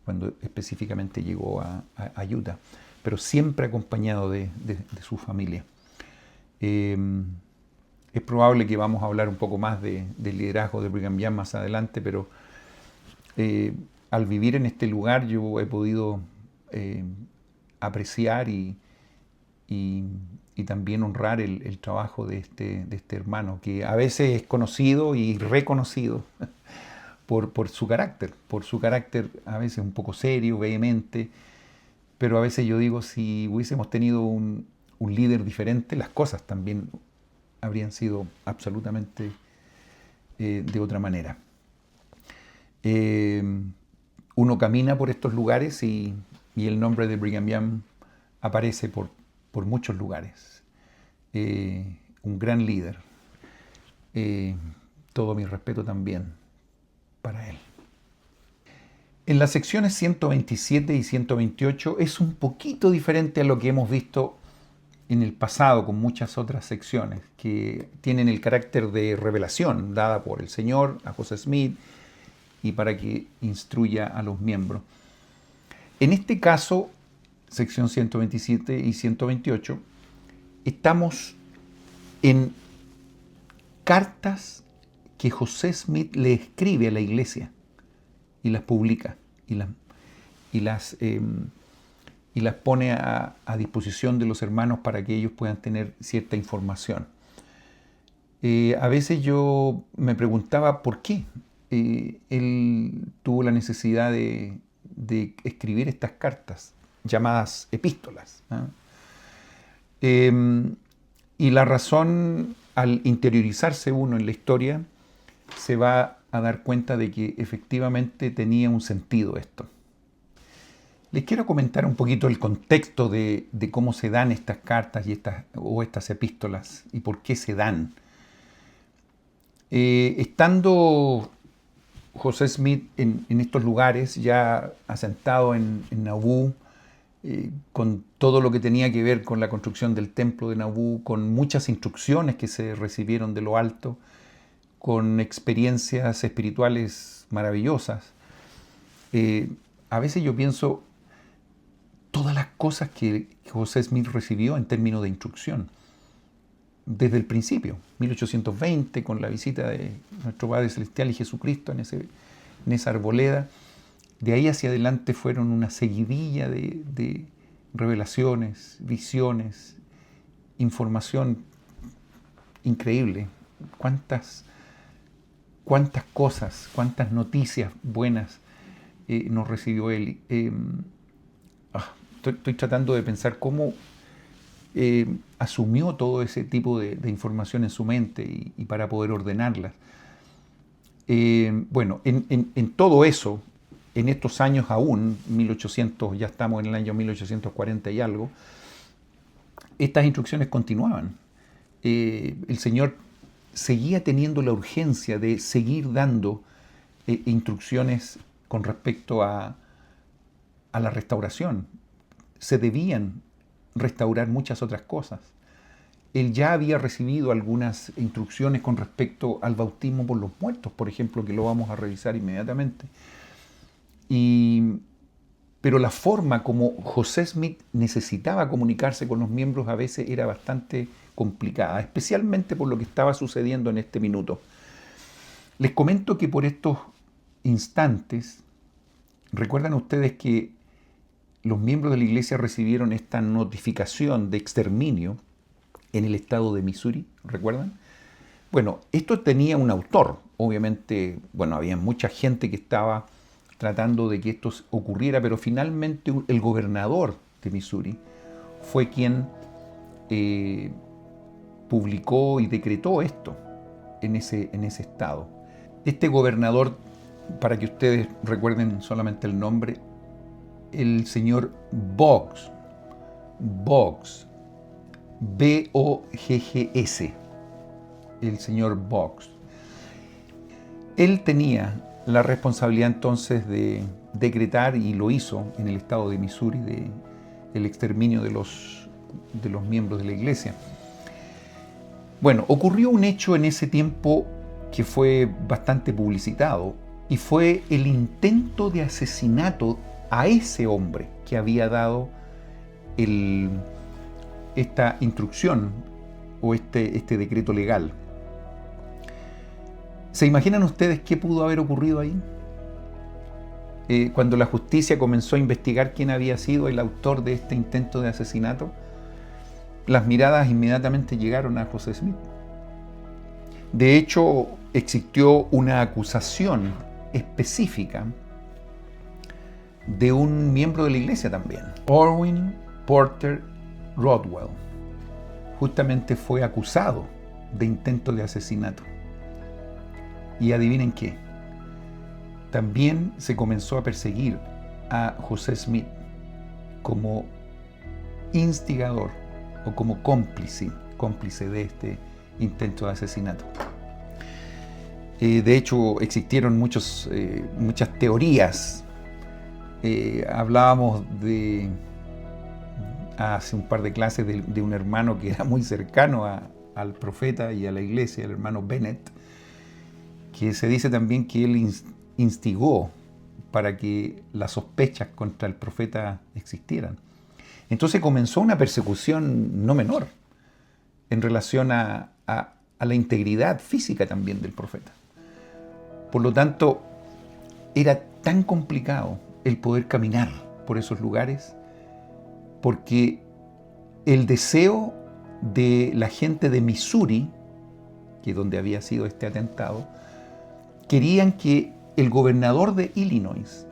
cuando específicamente llegó a Utah, pero siempre acompañado de su familia. Es probable que vamos a hablar un poco más del liderazgo de Brigham Young más adelante, pero al vivir en este lugar yo he podido apreciar y también honrar el trabajo de este hermano, que a veces es conocido y reconocido por su carácter a veces un poco serio, vehemente, pero a veces yo digo, si hubiésemos tenido un líder diferente, las cosas también habrían sido absolutamente de otra manera. Uno camina por estos lugares y el nombre de Brigham Young aparece por muchos lugares. Un gran líder. Todo mi respeto también para él. En las secciones 127 y 128 es un poquito diferente a lo que hemos visto en el pasado con muchas otras secciones que tienen el carácter de revelación dada por el Señor a José Smith y para que instruya a los miembros. En este caso, sección 127 y 128, estamos en cartas que José Smith le escribe a la iglesia y las publica y las pone a disposición de los hermanos para que ellos puedan tener cierta información. A veces yo me preguntaba por qué él tuvo la necesidad de escribir estas cartas, llamadas epístolas. Y la razón, al interiorizarse uno en la historia, se va a dar cuenta de que efectivamente tenía un sentido esto. Les quiero comentar un poquito el contexto de cómo se dan estas cartas y estas epístolas y por qué se dan. Estando José Smith en estos lugares, ya asentado en Nauvoo, con todo lo que tenía que ver con la construcción del templo de Nauvoo, con muchas instrucciones que se recibieron de lo alto, con experiencias espirituales maravillosas. A veces yo pienso todas las cosas que José Smith recibió en términos de instrucción, desde el principio, 1820, con la visita de nuestro Padre Celestial y Jesucristo en esa arboleda. De ahí hacia adelante fueron una seguidilla de revelaciones, visiones, información increíble. Cuántas cosas, cuántas noticias buenas nos recibió él. Estoy tratando de pensar cómo asumió todo ese tipo de información en su mente y para poder ordenarlas. Bueno, en todo eso, en estos años aún, 1800, ya estamos en el año 1840 y algo, estas instrucciones continuaban. El Señor seguía teniendo la urgencia de seguir dando instrucciones con respecto a la restauración. Se debían restaurar muchas otras cosas. Él ya había recibido algunas instrucciones con respecto al bautismo por los muertos, por ejemplo, que lo vamos a revisar inmediatamente. Pero la forma como José Smith necesitaba comunicarse con los miembros a veces era bastante complicada, especialmente por lo que estaba sucediendo en este minuto. Les comento que por estos instantes, recuerdan ustedes que los miembros de la iglesia recibieron esta notificación de exterminio en el estado de Missouri, ¿recuerdan? Bueno, esto tenía un autor, obviamente, bueno, había mucha gente que estaba tratando de que esto ocurriera, pero finalmente el gobernador de Missouri fue quien publicó y decretó esto en ese estado. Este gobernador, para que ustedes recuerden solamente el nombre, el señor Boggs, B-O-G-G-S, el señor Boggs. Él tenía la responsabilidad entonces de decretar, y lo hizo en el estado de Missouri, el exterminio de los miembros de la iglesia. Bueno, ocurrió un hecho en ese tiempo que fue bastante publicitado, y fue el intento de asesinato a ese hombre que había dado esta instrucción o este decreto legal. ¿Se imaginan ustedes qué pudo haber ocurrido ahí? Cuando la justicia comenzó a investigar quién había sido el autor de este intento de asesinato, las miradas inmediatamente llegaron a José Smith. De hecho, existió una acusación específica de un miembro de la iglesia también, Orwin Porter Rodwell. Justamente fue acusado de intento de asesinato. Y adivinen qué, también se comenzó a perseguir a José Smith como instigador o como cómplice de este intento de asesinato. De hecho, existieron muchas teorías. Hablábamos hace un par de clases de un hermano que era muy cercano al profeta y a la iglesia, el hermano Bennett, que se dice también que él instigó para que las sospechas contra el profeta existieran. Entonces comenzó una persecución no menor en relación a la integridad física también del profeta. Por lo tanto, era tan complicado el poder caminar por esos lugares, porque el deseo de la gente de Missouri, que es donde había sido este atentado, querían que el gobernador de Illinois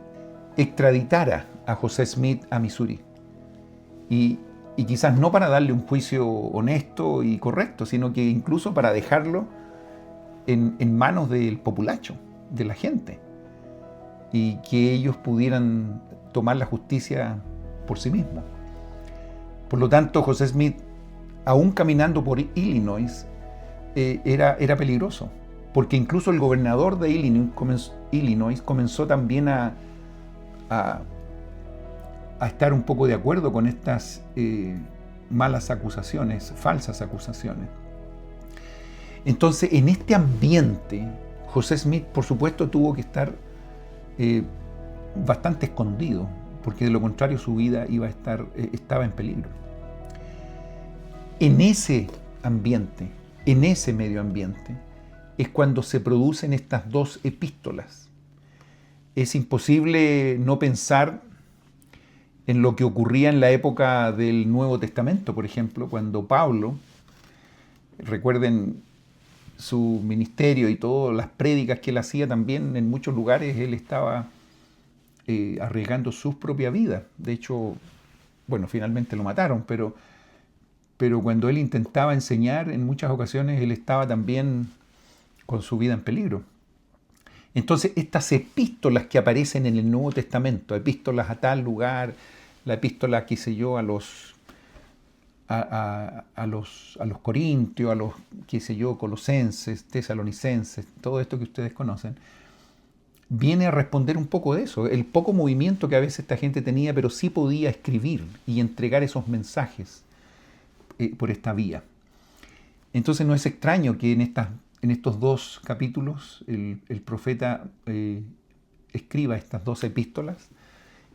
extraditara a José Smith a Missouri. Y quizás no para darle un juicio honesto y correcto, sino que incluso para dejarlo en manos del populacho, de la gente, y que ellos pudieran tomar la justicia por sí mismos. Por lo tanto, José Smith, aún caminando por Illinois, era peligroso, porque incluso el gobernador de Illinois comenzó también a estar un poco de acuerdo con estas malas acusaciones, falsas acusaciones. Entonces, en este ambiente, José Smith, por supuesto, tuvo que estar bastante escondido, porque de lo contrario su vida estaba en peligro. En ese ambiente, en ese medio ambiente, es cuando se producen estas dos epístolas. Es imposible no pensar en lo que ocurría en la época del Nuevo Testamento, por ejemplo, cuando Pablo, recuerden su ministerio y todas las prédicas que él hacía también, en muchos lugares él estaba arriesgando su propia vida. De hecho, bueno, finalmente lo mataron, pero cuando él intentaba enseñar, en muchas ocasiones él estaba también con su vida en peligro. Entonces, estas epístolas que aparecen en el Nuevo Testamento, epístolas a tal lugar, la epístola, qué sé yo, a los corintios, a los, qué sé yo, colosenses, tesalonicenses, todo esto que ustedes conocen, viene a responder un poco de eso, el poco movimiento que a veces esta gente tenía, pero sí podía escribir y entregar esos mensajes por esta vía. Entonces no es extraño que en estos dos capítulos el profeta escriba estas dos epístolas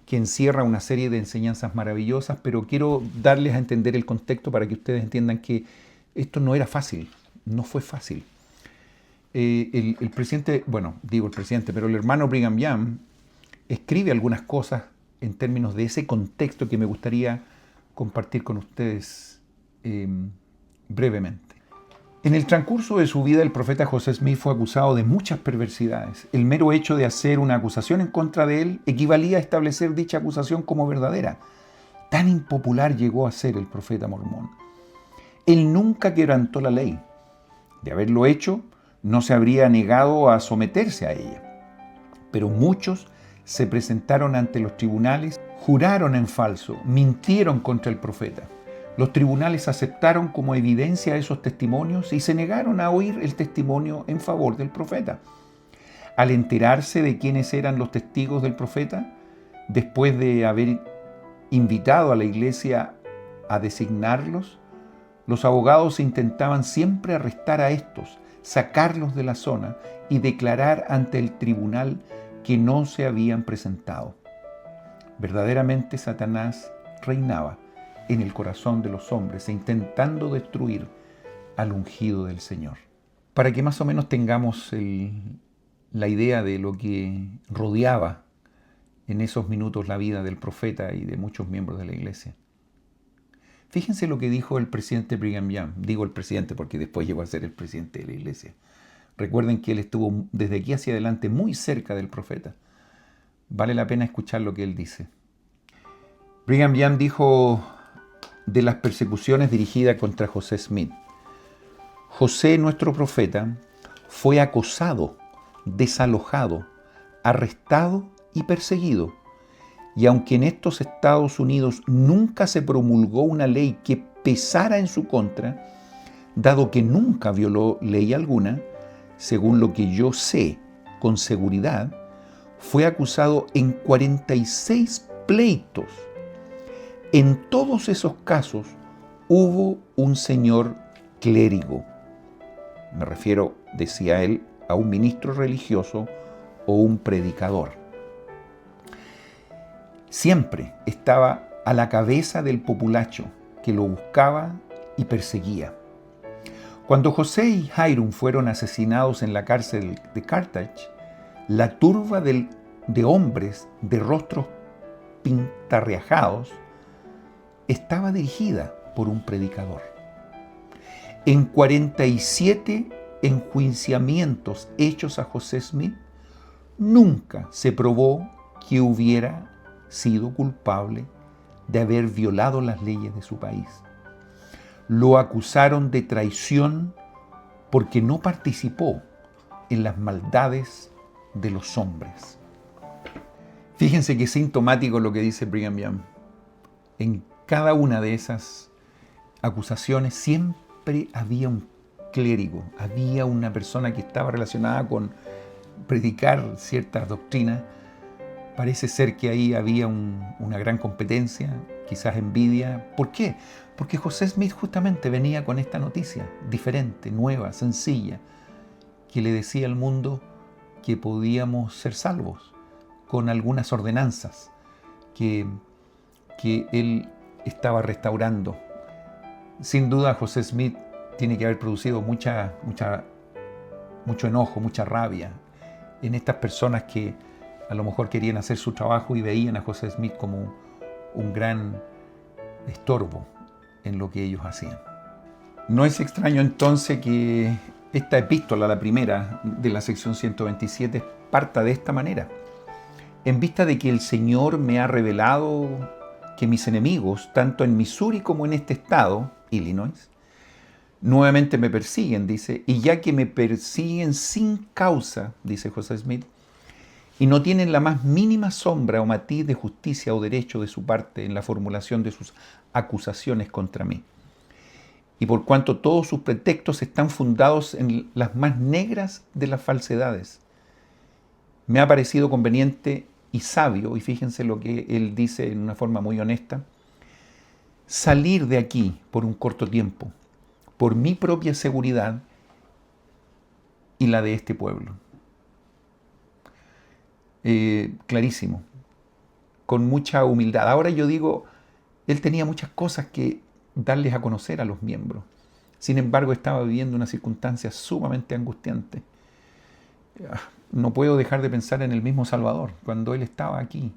que encierra una serie de enseñanzas maravillosas, pero quiero darles a entender el contexto para que ustedes entiendan que esto no era fácil, no fue fácil. El presidente, bueno, digo el presidente, pero el hermano Brigham Young escribe algunas cosas en términos de ese contexto que me gustaría compartir con ustedes brevemente. En el transcurso de su vida, el profeta José Smith fue acusado de muchas perversidades. El mero hecho de hacer una acusación en contra de él equivalía a establecer dicha acusación como verdadera. Tan impopular llegó a ser el profeta mormón. Él nunca quebrantó la ley. De haberlo hecho, no se habría negado a someterse a ella. Pero muchos se presentaron ante los tribunales, juraron en falso, mintieron contra el profeta. Los tribunales aceptaron como evidencia esos testimonios y se negaron a oír el testimonio en favor del profeta. Al enterarse de quiénes eran los testigos del profeta, después de haber invitado a la iglesia a designarlos, los abogados intentaban siempre arrestar a estos, sacarlos de la zona y declarar ante el tribunal que no se habían presentado. Verdaderamente Satanás reinaba en el corazón de los hombres, intentando destruir al ungido del Señor. Para que más o menos tengamos la idea de lo que rodeaba en esos minutos la vida del profeta y de muchos miembros de la iglesia. Fíjense lo que dijo el presidente Brigham Young. Digo el presidente porque después llegó a ser el presidente de la iglesia. Recuerden que él estuvo desde aquí hacia adelante muy cerca del profeta. Vale la pena escuchar lo que él dice. Brigham Young dijo de las persecuciones dirigidas contra José Smith: José, nuestro profeta, fue acosado, desalojado, arrestado y perseguido. Y aunque en estos Estados Unidos nunca se promulgó una ley que pesara en su contra, dado que nunca violó ley alguna, según lo que yo sé con seguridad, fue acusado en 46 pleitos. En todos esos casos hubo un señor clérigo. Me refiero, decía él, a un ministro religioso o un predicador. Siempre estaba a la cabeza del populacho que lo buscaba y perseguía. Cuando José y Hiram fueron asesinados en la cárcel de Carthage, la turba de hombres de rostros pintarrajados estaba dirigida por un predicador. En 47 enjuiciamientos hechos a José Smith, nunca se probó que hubiera sido culpable de haber violado las leyes de su país. Lo acusaron de traición porque no participó en las maldades de los hombres. Fíjense que es sintomático lo que dice Brigham Young. En cada una de esas acusaciones siempre había un clérigo, había una persona que estaba relacionada con predicar ciertas doctrinas. Parece ser que ahí había una gran competencia, quizás envidia. ¿Por qué? Porque José Smith justamente venía con esta noticia diferente, nueva, sencilla, que le decía al mundo que podíamos ser salvos con algunas ordenanzas que él estaba restaurando. Sin duda, José Smith tiene que haber producido mucho enojo, mucha rabia en estas personas que a lo mejor querían hacer su trabajo y veían a José Smith como un gran estorbo en lo que ellos hacían. No es extraño entonces que esta epístola, la primera de la sección 127, parta de esta manera. En vista de que el Señor me ha revelado que mis enemigos, tanto en Missouri como en este estado, Illinois, nuevamente me persiguen, dice, y ya que me persiguen sin causa, dice José Smith, y no tienen la más mínima sombra o matiz de justicia o derecho de su parte en la formulación de sus acusaciones contra mí. Y por cuanto todos sus pretextos están fundados en las más negras de las falsedades, me ha parecido conveniente y sabio, y fíjense lo que él dice en una forma muy honesta, salir de aquí por un corto tiempo, por mi propia seguridad y la de este pueblo. Clarísimo, con mucha humildad. Ahora yo digo, él tenía muchas cosas que darles a conocer a los miembros. Sin embargo, estaba viviendo una circunstancia sumamente angustiante. No puedo dejar de pensar en el mismo Salvador, cuando él estaba aquí,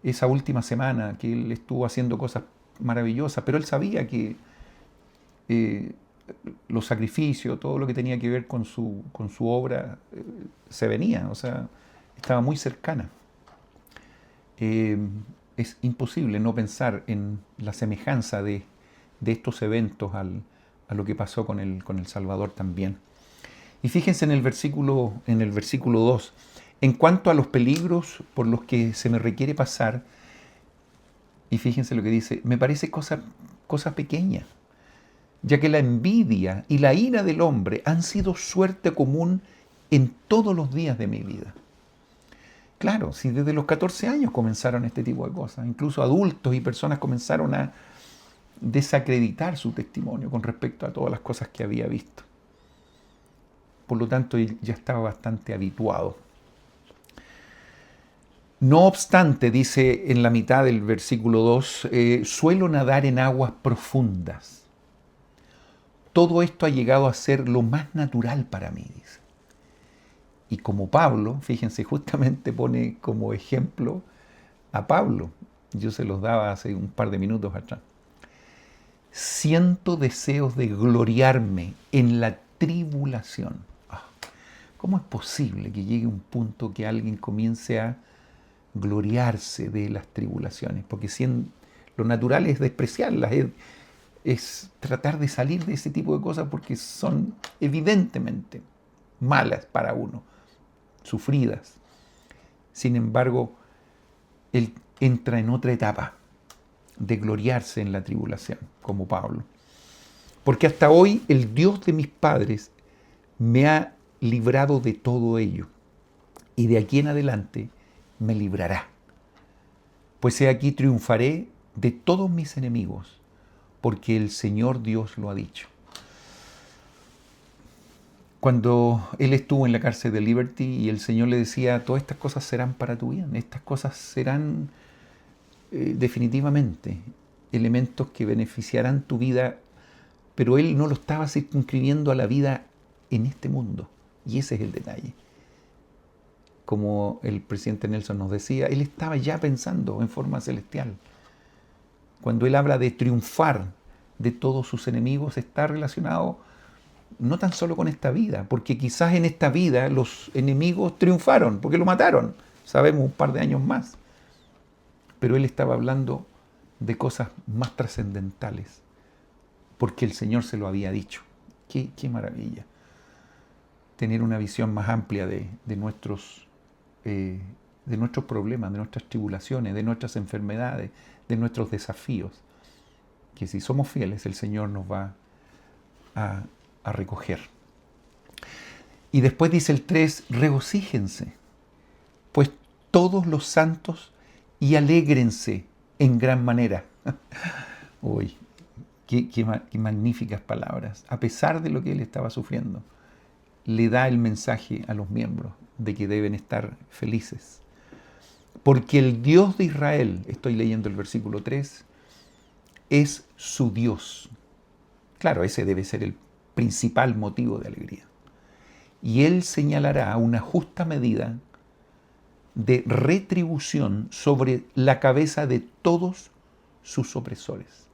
esa última semana que él estuvo haciendo cosas maravillosas, pero él sabía que los sacrificios, todo lo que tenía que ver con su obra, se venía, o sea, estaba muy cercana. Es imposible no pensar en la semejanza de estos eventos a lo que pasó con el Salvador también. Y fíjense en el versículo 2, en cuanto a los peligros por los que se me requiere pasar, y fíjense lo que dice, me parece cosa pequeña, ya que la envidia y la ira del hombre han sido suerte común en todos los días de mi vida. Claro, si desde los 14 años comenzaron este tipo de cosas, incluso adultos y personas comenzaron a desacreditar su testimonio con respecto a todas las cosas que había visto. Por lo tanto, él ya estaba bastante habituado. No obstante, dice en la mitad del versículo 2, suelo nadar en aguas profundas. Todo esto ha llegado a ser lo más natural para mí, dice. Y como Pablo, fíjense, justamente pone como ejemplo a Pablo. Yo se los daba hace un par de minutos atrás. Siento deseos de gloriarme en la tribulación. ¿Cómo es posible que llegue un punto que alguien comience a gloriarse de las tribulaciones? Porque lo natural es despreciarlas, es tratar de salir de ese tipo de cosas porque son evidentemente malas para uno, sufridas. Sin embargo, él entra en otra etapa de gloriarse en la tribulación, como Pablo. Porque hasta hoy el Dios de mis padres me ha librado de todo ello, y de aquí en adelante me librará. Pues he aquí triunfaré de todos mis enemigos, porque el Señor Dios lo ha dicho. Cuando él estuvo en la cárcel de Liberty y el Señor le decía, todas estas cosas serán para tu bien, estas cosas serán definitivamente elementos que beneficiarán tu vida, pero él no lo estaba circunscribiendo a la vida en este mundo. Y ese es el detalle. Como el presidente Nelson nos decía, él estaba ya pensando en forma celestial. Cuando él habla de triunfar de todos sus enemigos, está relacionado no tan solo con esta vida, porque quizás en esta vida los enemigos triunfaron, porque lo mataron, sabemos, un par de años más. Pero él estaba hablando de cosas más trascendentales, porque el Señor se lo había dicho. ¡Qué maravilla! Tener una visión más amplia de nuestros problemas, de nuestras tribulaciones, de nuestras enfermedades, de nuestros desafíos, que si somos fieles el Señor nos va a recoger. Y después dice el 3, regocíjense, pues todos los santos, y alégrense en gran manera. Uy, qué magníficas palabras. A pesar de lo que él estaba sufriendo, le da el mensaje a los miembros de que deben estar felices. Porque el Dios de Israel, estoy leyendo el versículo 3, es su Dios. Claro, ese debe ser el principal motivo de alegría. Y Él señalará una justa medida de retribución sobre la cabeza de todos sus opresores.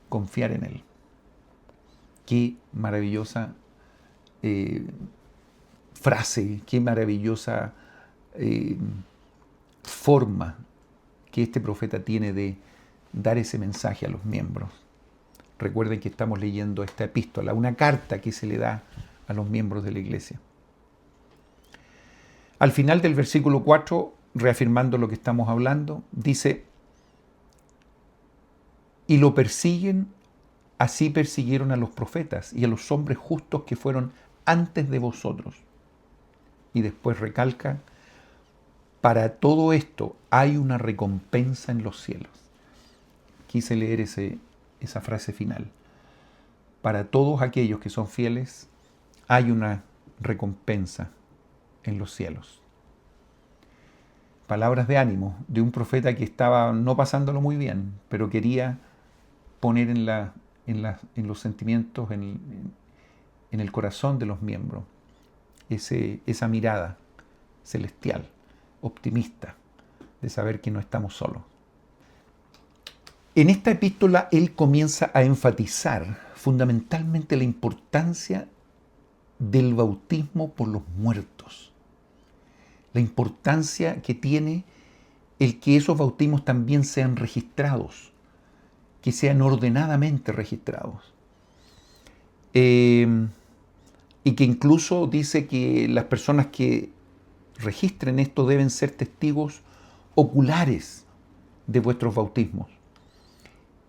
Confiar en Él. Qué maravillosa frase, qué maravillosa forma que este profeta tiene de dar ese mensaje a los miembros. Recuerden que estamos leyendo esta epístola, una carta que se le da a los miembros de la iglesia. Al final del versículo 4, reafirmando lo que estamos hablando, dice: y lo persiguen, así persiguieron a los profetas y a los hombres justos que fueron antes de vosotros. Y después recalca: para todo esto hay una recompensa en los cielos. Quise leer esa frase final. Para todos aquellos que son fieles hay una recompensa en los cielos. Palabras de ánimo de un profeta que estaba no pasándolo muy bien, pero quería poner en los sentimientos, en el corazón de los miembros, esa mirada celestial, optimista, de saber que no estamos solos. En esta epístola él comienza a enfatizar fundamentalmente la importancia del bautismo por los muertos, la importancia que tiene el que esos bautismos también sean registrados, que sean ordenadamente registrados. Y que incluso dice que las personas que registren esto deben ser testigos oculares de vuestros bautismos.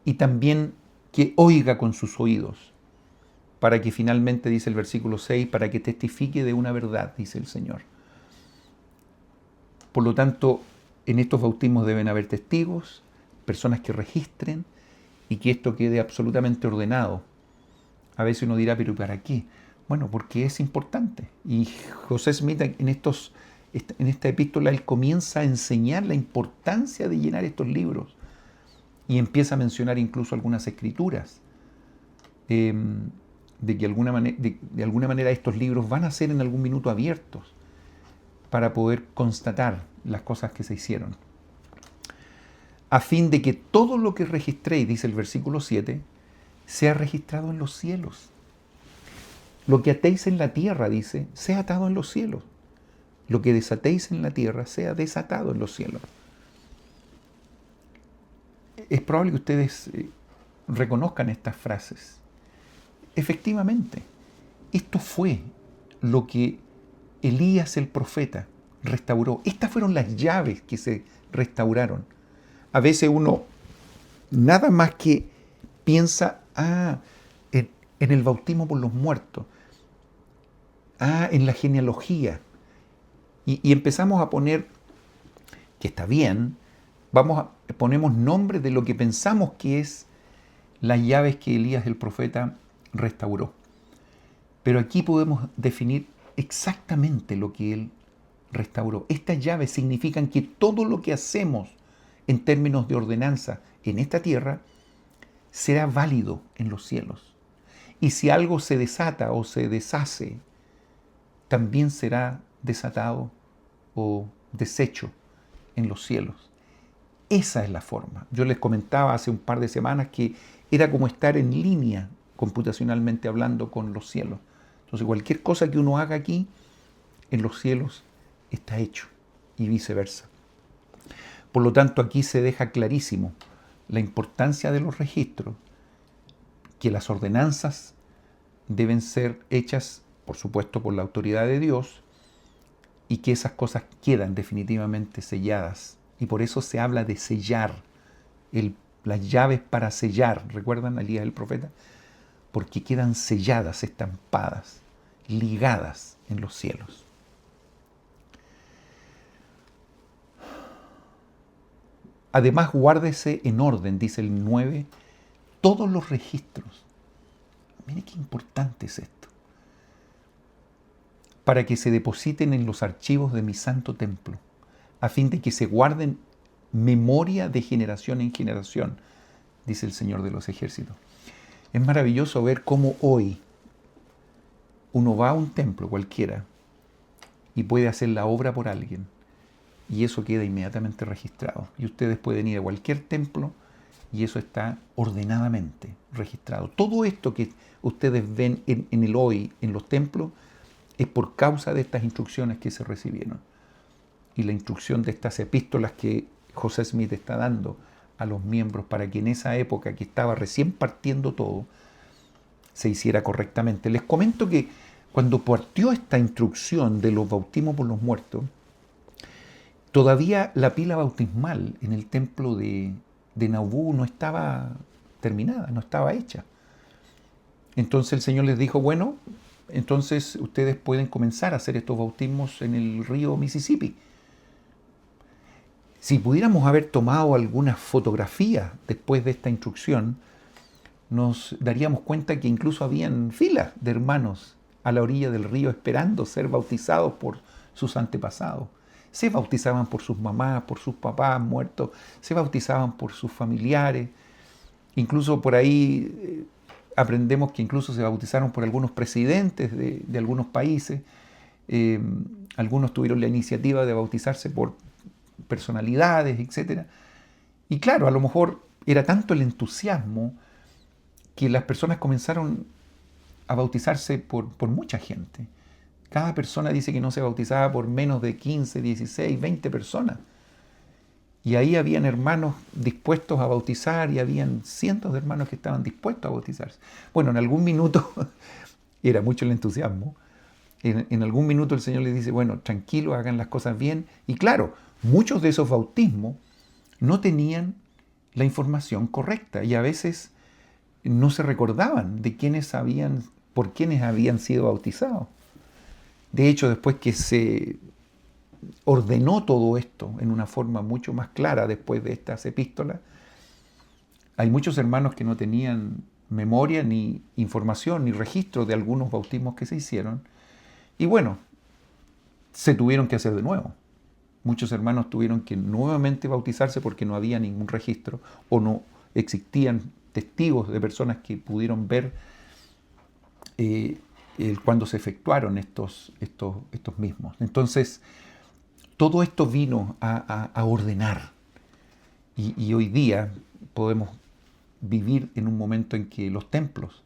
Y también que oiga con sus oídos, para que finalmente, dice el versículo 6, para que testifique de una verdad, dice el Señor. Por lo tanto, en estos bautismos deben haber testigos, personas que registren y que esto quede absolutamente ordenado. A veces uno dirá, ¿pero para qué? Bueno, porque es importante. Y José Smith en esta epístola él comienza a enseñar la importancia de llenar estos libros y empieza a mencionar incluso algunas escrituras de que de alguna manera estos libros van a ser en algún minuto abiertos para poder constatar las cosas que se hicieron, a fin de que todo lo que registréis, dice el versículo 7, sea registrado en los cielos. Lo que atéis en la tierra, dice, sea atado en los cielos. Lo que desatéis en la tierra, sea desatado en los cielos. Es probable que ustedes reconozcan estas frases. Efectivamente, esto fue lo que Elías el profeta restauró. Estas fueron las llaves que se restauraron. A veces uno nada más que piensa en el bautismo por los muertos, en la genealogía, y empezamos a poner, que está bien, ponemos nombre de lo que pensamos que es las llaves que Elías el profeta restauró. Pero aquí podemos definir exactamente lo que él restauró. Estas llaves significan que todo lo que hacemos en términos de ordenanza en esta tierra será válido en los cielos. Y si algo se desata o se deshace, también será desatado o deshecho en los cielos. Esa es la forma. Yo les comentaba hace un par de semanas que era como estar en línea, computacionalmente hablando, con los cielos. Entonces cualquier cosa que uno haga aquí, en los cielos está hecho y viceversa. Por lo tanto, aquí se deja clarísimo la importancia de los registros, que las ordenanzas deben ser hechas, por supuesto, por la autoridad de Dios, y que esas cosas quedan definitivamente selladas. Y por eso se habla de sellar, las llaves para sellar, ¿recuerdan a Elías el profeta? Porque quedan selladas, estampadas, ligadas en los cielos. Además, guárdese en orden, dice el 9, todos los registros. Mire qué importante es esto. Para que se depositen en los archivos de mi santo templo, a fin de que se guarden memoria de generación en generación, dice el Señor de los ejércitos. Es maravilloso ver cómo hoy uno va a un templo cualquiera y puede hacer la obra por alguien, y eso queda inmediatamente registrado. Y ustedes pueden ir a cualquier templo y eso está ordenadamente registrado. Todo esto que ustedes ven en el hoy en los templos es por causa de estas instrucciones que se recibieron y la instrucción de estas epístolas que José Smith está dando a los miembros para que en esa época que estaba recién partiendo todo, se hiciera correctamente. Les comento que cuando partió esta instrucción de los bautismos por los muertos, todavía la pila bautismal en el templo de Nauvoo no estaba terminada, no estaba hecha. Entonces el Señor les dijo, bueno, entonces ustedes pueden comenzar a hacer estos bautismos en el río Mississippi. Si pudiéramos haber tomado algunas fotografías después de esta instrucción, nos daríamos cuenta que incluso habían filas de hermanos a la orilla del río esperando ser bautizados por sus antepasados. Se bautizaban por sus mamás, por sus papás muertos, se bautizaban por sus familiares. Incluso por ahí aprendemos que incluso se bautizaron por algunos presidentes de algunos países. Algunos tuvieron la iniciativa de bautizarse por personalidades, etc. Y claro, a lo mejor era tanto el entusiasmo que las personas comenzaron a bautizarse por mucha gente. Cada persona dice que no se bautizaba por menos de 15, 16, 20 personas. Y ahí habían hermanos dispuestos a bautizar y habían cientos de hermanos que estaban dispuestos a bautizarse. Bueno, en algún minuto, era mucho el entusiasmo, en algún minuto el Señor les dice, bueno, tranquilos, hagan las cosas bien. Y claro, muchos de esos bautismos no tenían la información correcta y a veces no se recordaban de por quiénes habían sido bautizados. De hecho, después que se ordenó todo esto en una forma mucho más clara después de estas epístolas, hay muchos hermanos que no tenían memoria, ni información, ni registro de algunos bautismos que se hicieron. Y bueno, se tuvieron que hacer de nuevo. Muchos hermanos tuvieron que nuevamente bautizarse porque no había ningún registro o no existían testigos de personas que pudieron ver cuando se efectuaron estos mismos. Entonces, todo esto vino a ordenar. Y hoy día podemos vivir en un momento en que los templos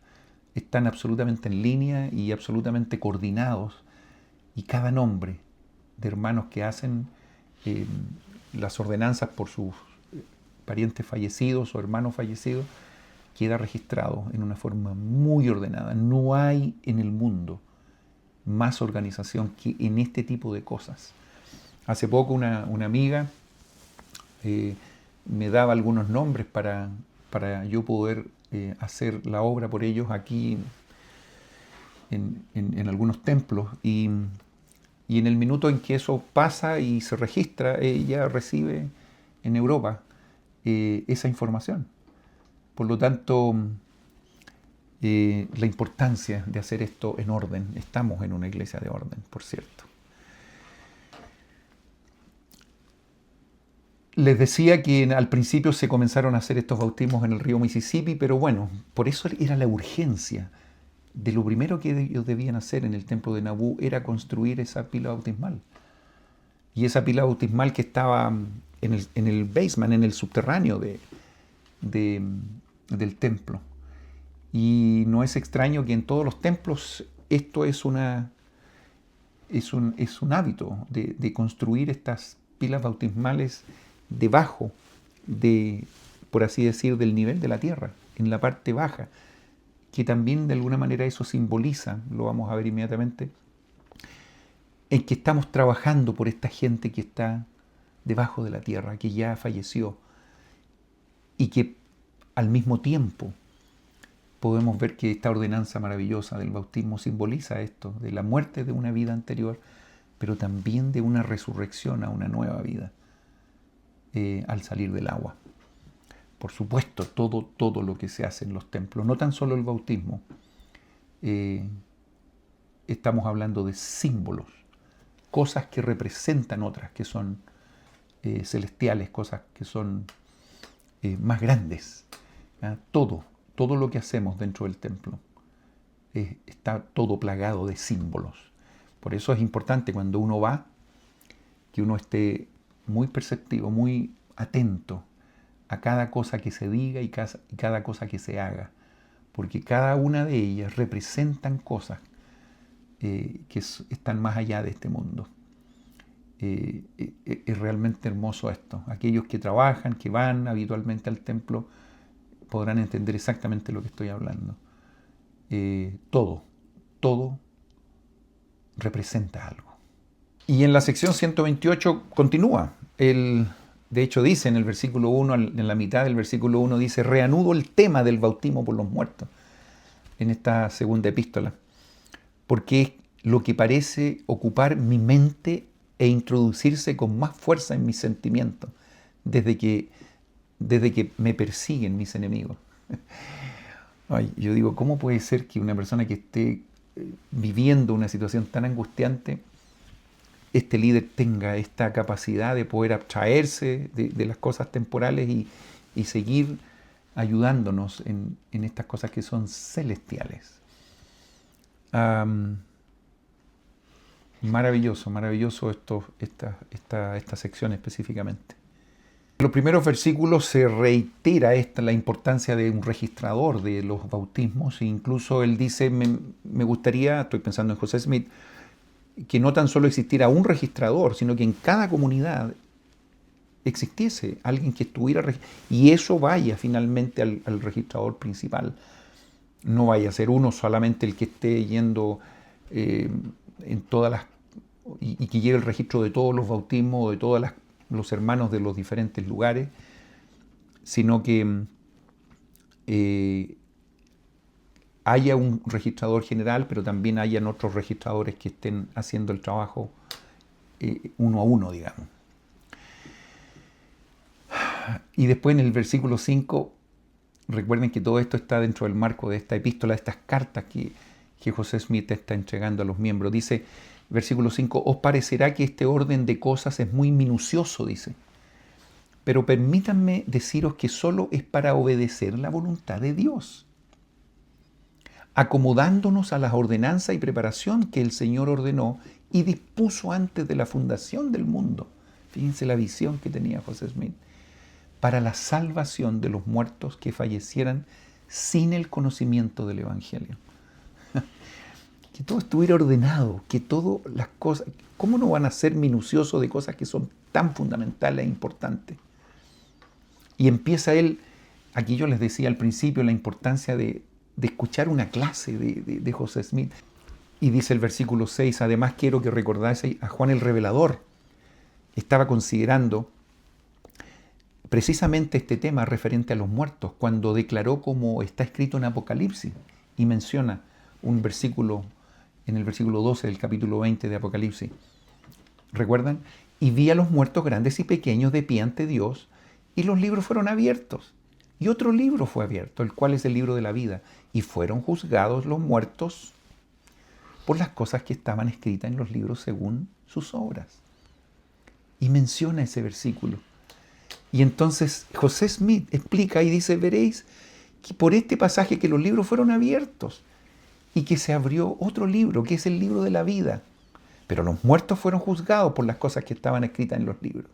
están absolutamente en línea y absolutamente coordinados, y cada nombre de hermanos que hacen las ordenanzas por sus parientes fallecidos o hermanos fallecidos queda registrado en una forma muy ordenada. No hay en el mundo más organización que en este tipo de cosas. Hace poco una amiga me daba algunos nombres para yo poder hacer la obra por ellos aquí en algunos templos, y en el minuto en que eso pasa y se registra, ella recibe en Europa esa información. Por lo tanto, la importancia de hacer esto en orden. Estamos en una iglesia de orden, por cierto. Les decía que al principio se comenzaron a hacer estos bautismos en el río Mississippi, pero bueno, por eso era la urgencia de lo primero que ellos debían hacer en el templo de Nauvoo era construir esa pila bautismal. Y esa pila bautismal que estaba en el basement, en el subterráneo del templo. Y no es extraño que en todos los templos esto es un hábito de construir estas pilas bautismales debajo por así decir, del nivel de la tierra, en la parte baja, que también de alguna manera eso simboliza, lo vamos a ver inmediatamente, en que estamos trabajando por esta gente que está debajo de la tierra, que ya falleció, y que al mismo tiempo podemos ver que esta ordenanza maravillosa del bautismo simboliza esto, de la muerte de una vida anterior, pero también de una resurrección a una nueva vida al salir del agua. Por supuesto, todo lo que se hace en los templos, no tan solo el bautismo, estamos hablando de símbolos, cosas que representan otras, que son celestiales, cosas que son más grandes. Todo lo que hacemos dentro del templo está todo plagado de símbolos. Por eso es importante cuando uno va, que uno esté muy perceptivo, muy atento a cada cosa que se diga y cada cosa que se haga, porque cada una de ellas representan cosas que están más allá de este mundo. Es realmente hermoso esto. Aquellos que trabajan, que van habitualmente al templo, podrán entender exactamente lo que estoy hablando. Todo representa algo. Y en la sección 128 continúa. De hecho dice en el versículo 1, en la mitad del versículo 1, dice: reanudo el tema del bautismo por los muertos, en esta segunda epístola, porque es lo que parece ocupar mi mente e introducirse con más fuerza en mis sentimientos, desde que me persiguen mis enemigos. Ay, yo digo, ¿cómo puede ser que una persona que esté viviendo una situación tan angustiante, este líder tenga esta capacidad de poder abstraerse de las cosas temporales y seguir ayudándonos en estas cosas que son celestiales? Maravilloso esta sección específicamente. En los primeros versículos se reitera la importancia de un registrador de los bautismos, e incluso él dice, me gustaría, estoy pensando en José Smith, que no tan solo existiera un registrador, sino que en cada comunidad existiese alguien que estuviera, y eso vaya finalmente al registrador principal. No vaya a ser uno solamente el que esté yendo en todas las, y que lleve el registro de todos los bautismos, de todos los hermanos de los diferentes lugares, sino que haya un registrador general, pero también hayan otros registradores que estén haciendo el trabajo uno a uno, digamos. Y después en el versículo 5, recuerden que todo esto está dentro del marco de esta epístola, de estas cartas que José Smith está entregando a los miembros. Dice, versículo 5, os parecerá que este orden de cosas es muy minucioso, dice, pero permítanme deciros que solo es para obedecer la voluntad de Dios, acomodándonos a las ordenanzas y preparación que el Señor ordenó y dispuso antes de la fundación del mundo. Fíjense la visión que tenía José Smith, para la salvación de los muertos que fallecieran sin el conocimiento del Evangelio. Que todo estuviera ordenado, que todas las cosas, ¿cómo no van a ser minuciosos de cosas que son tan fundamentales e importantes? Y empieza él, aquí yo les decía al principio, la importancia de escuchar una clase de José Smith. Y dice el versículo 6, además quiero que recordáis a Juan el Revelador. Estaba considerando precisamente este tema referente a los muertos, cuando declaró como está escrito en Apocalipsis, y menciona un versículo, en el versículo 12 del capítulo 20 de Apocalipsis. ¿Recuerdan? Y vi a los muertos grandes y pequeños de pie ante Dios, y los libros fueron abiertos. Y otro libro fue abierto, el cual es el libro de la vida, y fueron juzgados los muertos por las cosas que estaban escritas en los libros según sus obras. Y menciona ese versículo. Y entonces José Smith explica y dice, veréis que por este pasaje que los libros fueron abiertos y que se abrió otro libro, que es el libro de la vida. Pero los muertos fueron juzgados por las cosas que estaban escritas en los libros,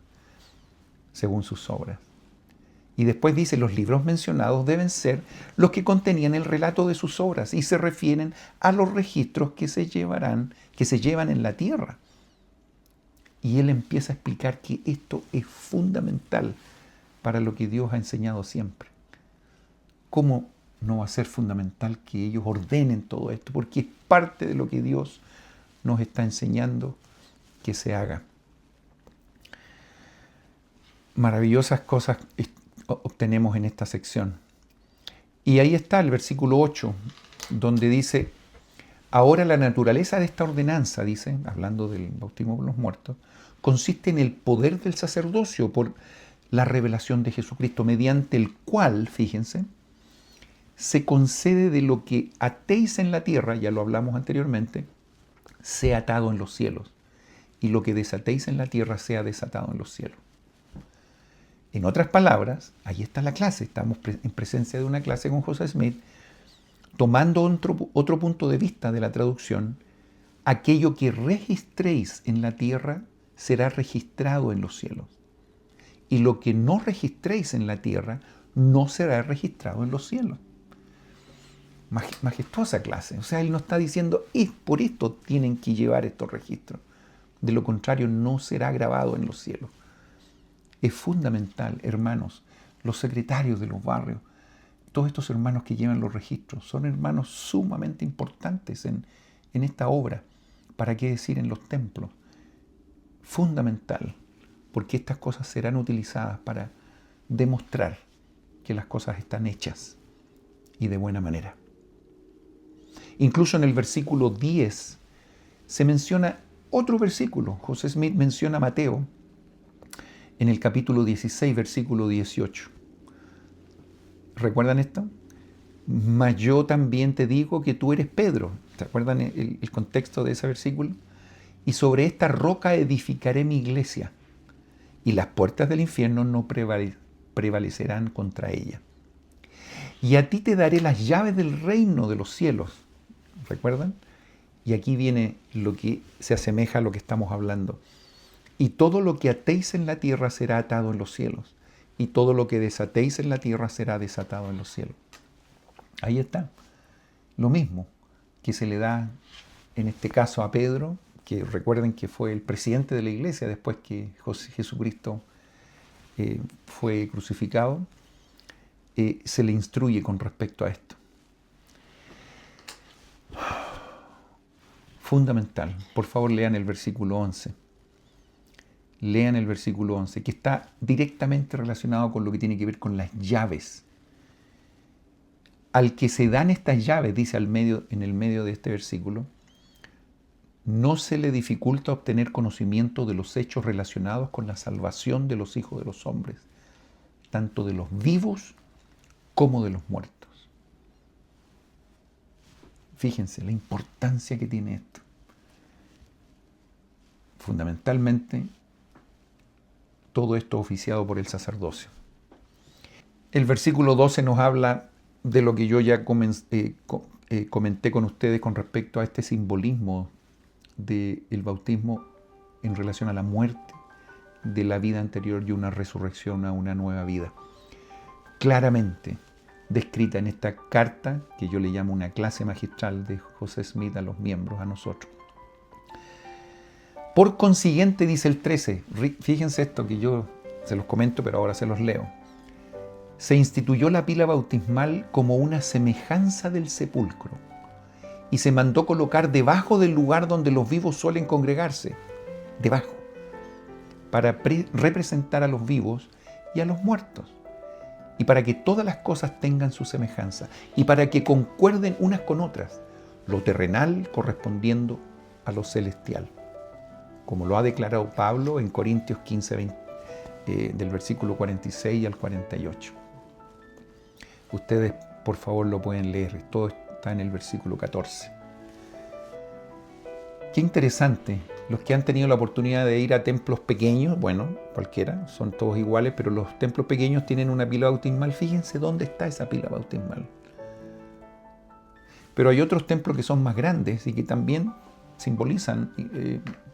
según sus obras. Y después dice, los libros mencionados deben ser los que contenían el relato de sus obras y se refieren a los registros que se llevan en la tierra. Y él empieza a explicar que esto es fundamental para lo que Dios ha enseñado siempre. ¿Cómo no va a ser fundamental que ellos ordenen todo esto? Porque es parte de lo que Dios nos está enseñando que se haga. Maravillosas cosas obtenemos en esta sección. Y ahí está el versículo 8, donde dice, ahora la naturaleza de esta ordenanza, dice, hablando del bautismo por los muertos, consiste en el poder del sacerdocio por la revelación de Jesucristo, mediante el cual, fíjense, se concede de lo que atéis en la tierra, ya lo hablamos anteriormente, sea atado en los cielos, y lo que desatéis en la tierra sea desatado en los cielos. En otras palabras, ahí está la clase, estamos en presencia de una clase con José Smith, tomando otro punto de vista de la traducción, aquello que registréis en la tierra será registrado en los cielos, y lo que no registréis en la tierra no será registrado en los cielos. Majestuosa clase. O sea, él nos está diciendo, por esto tienen que llevar estos registros. De lo contrario, no será grabado en los cielos. Es fundamental, hermanos, los secretarios de los barrios, todos estos hermanos que llevan los registros, son hermanos sumamente importantes en esta obra. ¿Para qué decir en los templos? Fundamental, porque estas cosas serán utilizadas para demostrar que las cosas están hechas y de buena manera. Incluso en el versículo 10 se menciona otro versículo. José Smith menciona a Mateo en el capítulo 16, versículo 18. ¿Recuerdan esto? Mas yo también te digo que tú eres Pedro. ¿Se acuerdan el contexto de ese versículo? Y sobre esta roca edificaré mi iglesia, y las puertas del infierno no prevalecerán contra ella. Y a ti te daré las llaves del reino de los cielos. ¿Recuerdan? Y aquí viene lo que se asemeja a lo que estamos hablando. Y todo lo que atéis en la tierra será atado en los cielos, y todo lo que desatéis en la tierra será desatado en los cielos. Ahí está. Lo mismo que se le da en este caso a Pedro, que recuerden que fue el presidente de la iglesia después que Jesucristo fue crucificado, se le instruye con respecto a esto. Fundamental. Por favor, lean el versículo 11. Lean el versículo 11, que está directamente relacionado con lo que tiene que ver con las llaves. Al que se dan estas llaves, dice en el medio de este versículo, no se le dificulta obtener conocimiento de los hechos relacionados con la salvación de los hijos de los hombres, tanto de los vivos como de los muertos. Fíjense la importancia que tiene esto. Fundamentalmente, todo esto oficiado por el sacerdocio. El versículo 12 nos habla de lo que yo ya comenté con ustedes con respecto a este simbolismo del bautismo en relación a la muerte de la vida anterior y una resurrección a una nueva vida. Claramente descrita en esta carta, que yo le llamo una clase magistral de José Smith a los miembros, a nosotros. Por consiguiente, dice el 13, fíjense esto que yo se los comento, pero ahora se los leo. Se instituyó la pila bautismal como una semejanza del sepulcro y se mandó colocar debajo del lugar donde los vivos suelen congregarse, debajo, para representar a los vivos y a los muertos, y para que todas las cosas tengan su semejanza, y para que concuerden unas con otras, lo terrenal correspondiendo a lo celestial, como lo ha declarado Pablo en Corintios 15, del versículo 46 al 48. Ustedes, por favor, lo pueden leer, todo está en el versículo 14. Qué interesante, los que han tenido la oportunidad de ir a templos pequeños, bueno, cualquiera, son todos iguales, pero los templos pequeños tienen una pila bautismal. Fíjense dónde está esa pila bautismal. Pero hay otros templos que son más grandes y que también simbolizan,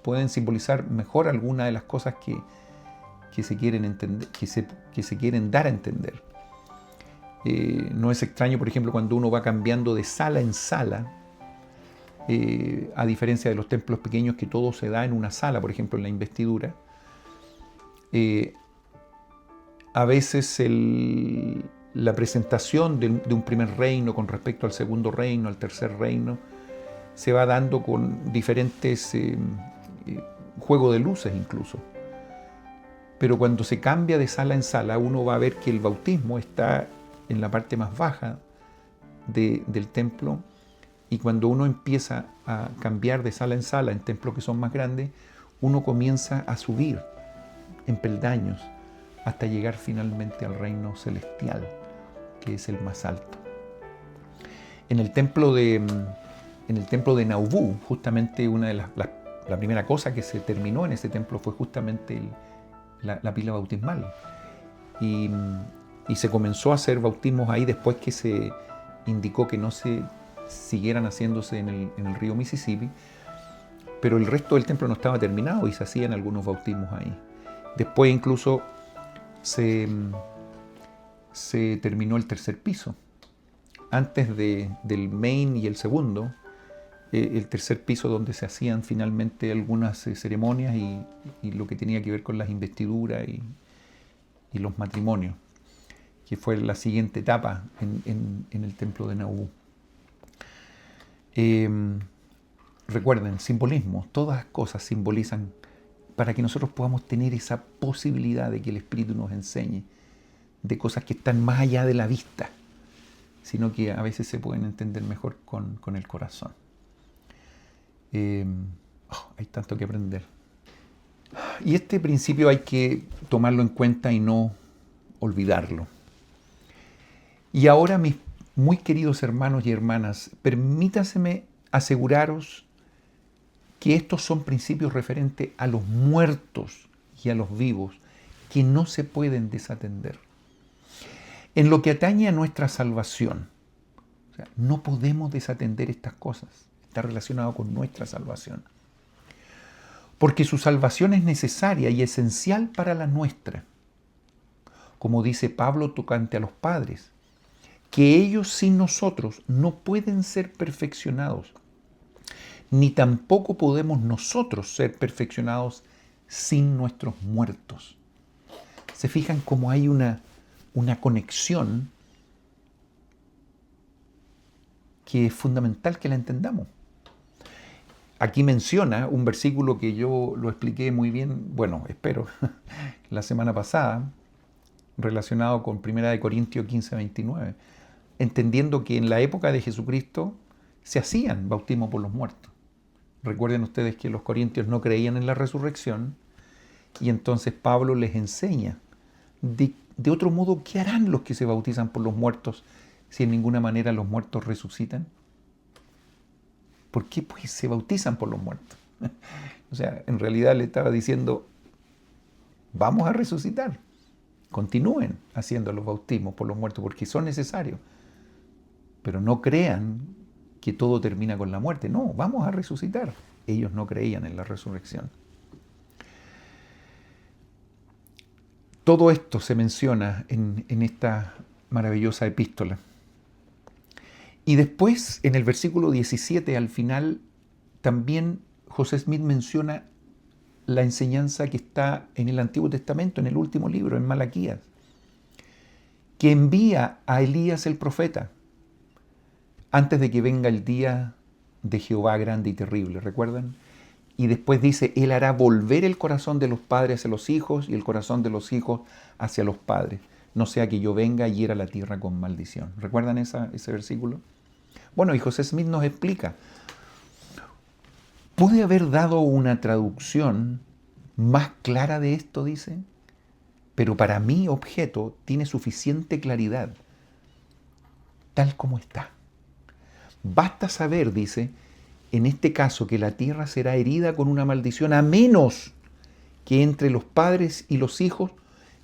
pueden simbolizar mejor alguna de las cosas que se quieren entender, que se quieren dar a entender. No es extraño, por ejemplo, cuando uno va cambiando de sala en sala, a diferencia de los templos pequeños que todo se da en una sala, por ejemplo en la investidura, a veces la presentación de un primer reino con respecto al segundo reino, al tercer reino, se va dando con diferentes juegos de luces incluso. Pero cuando se cambia de sala en sala, uno va a ver que el bautismo está en la parte más baja del templo, y cuando uno empieza a cambiar de sala en sala en templos que son más grandes, uno comienza a subir en peldaños hasta llegar finalmente al reino celestial, que es el más alto. En el templo de Nauvoo, justamente una de la primera cosa que se terminó en ese templo fue justamente la pila bautismal. Y se comenzó a hacer bautismos ahí después que se indicó que no se siguieran haciéndose en el río Mississippi, pero el resto del templo no estaba terminado y se hacían algunos bautismos ahí. Después incluso se terminó el tercer piso. Antes del main y el segundo, el tercer piso donde se hacían finalmente algunas ceremonias y lo que tenía que ver con las investiduras y los matrimonios, que fue la siguiente etapa en el templo de Nauvoo. Recuerden, simbolismo, todas las cosas simbolizan para que nosotros podamos tener esa posibilidad de que el Espíritu nos enseñe de cosas que están más allá de la vista, sino que a veces se pueden entender mejor con el corazón. Hay tanto que aprender. Y este principio hay que tomarlo en cuenta y no olvidarlo. Y ahora, mis muy queridos hermanos y hermanas, permítaseme aseguraros que estos son principios referentes a los muertos y a los vivos que no se pueden desatender. En lo que atañe a nuestra salvación, o sea, no podemos desatender estas cosas. Está relacionado con nuestra salvación. Porque su salvación es necesaria y esencial para la nuestra. Como dice Pablo tocante a los padres, que ellos sin nosotros no pueden ser perfeccionados, ni tampoco podemos nosotros ser perfeccionados sin nuestros muertos. ¿Se fijan cómo hay una conexión que es fundamental que la entendamos? Aquí menciona un versículo que yo lo expliqué muy bien, bueno, espero, la semana pasada, relacionado con 1 Corintios 15:29, entendiendo que en la época de Jesucristo se hacían bautismos por los muertos. Recuerden ustedes que los corintios no creían en la resurrección y entonces Pablo les enseña de otro modo, ¿qué harán los que se bautizan por los muertos si en ninguna manera los muertos resucitan? ¿Por qué pues se bautizan por los muertos? O sea, en realidad le estaba diciendo, vamos a resucitar. Continúen haciendo los bautismos por los muertos porque son necesarios. Pero no crean que todo termina con la muerte. No, vamos a resucitar. Ellos no creían en la resurrección. Todo esto se menciona en esta maravillosa epístola. Y después, en el versículo 17, al final, también José Smith menciona la enseñanza que está en el Antiguo Testamento, en el último libro, en Malaquías, que envía a Elías el profeta antes de que venga el día de Jehová grande y terrible, ¿recuerdan? Y después dice, Él hará volver el corazón de los padres hacia los hijos y el corazón de los hijos hacia los padres, no sea que yo venga y hiera la tierra con maldición. ¿Recuerdan ese versículo? Bueno, y José Smith nos explica, ¿puede haber dado una traducción más clara de esto? Dice, pero para mi objeto tiene suficiente claridad, tal como está. Basta saber, dice, en este caso que la tierra será herida con una maldición, a menos que entre los padres y los hijos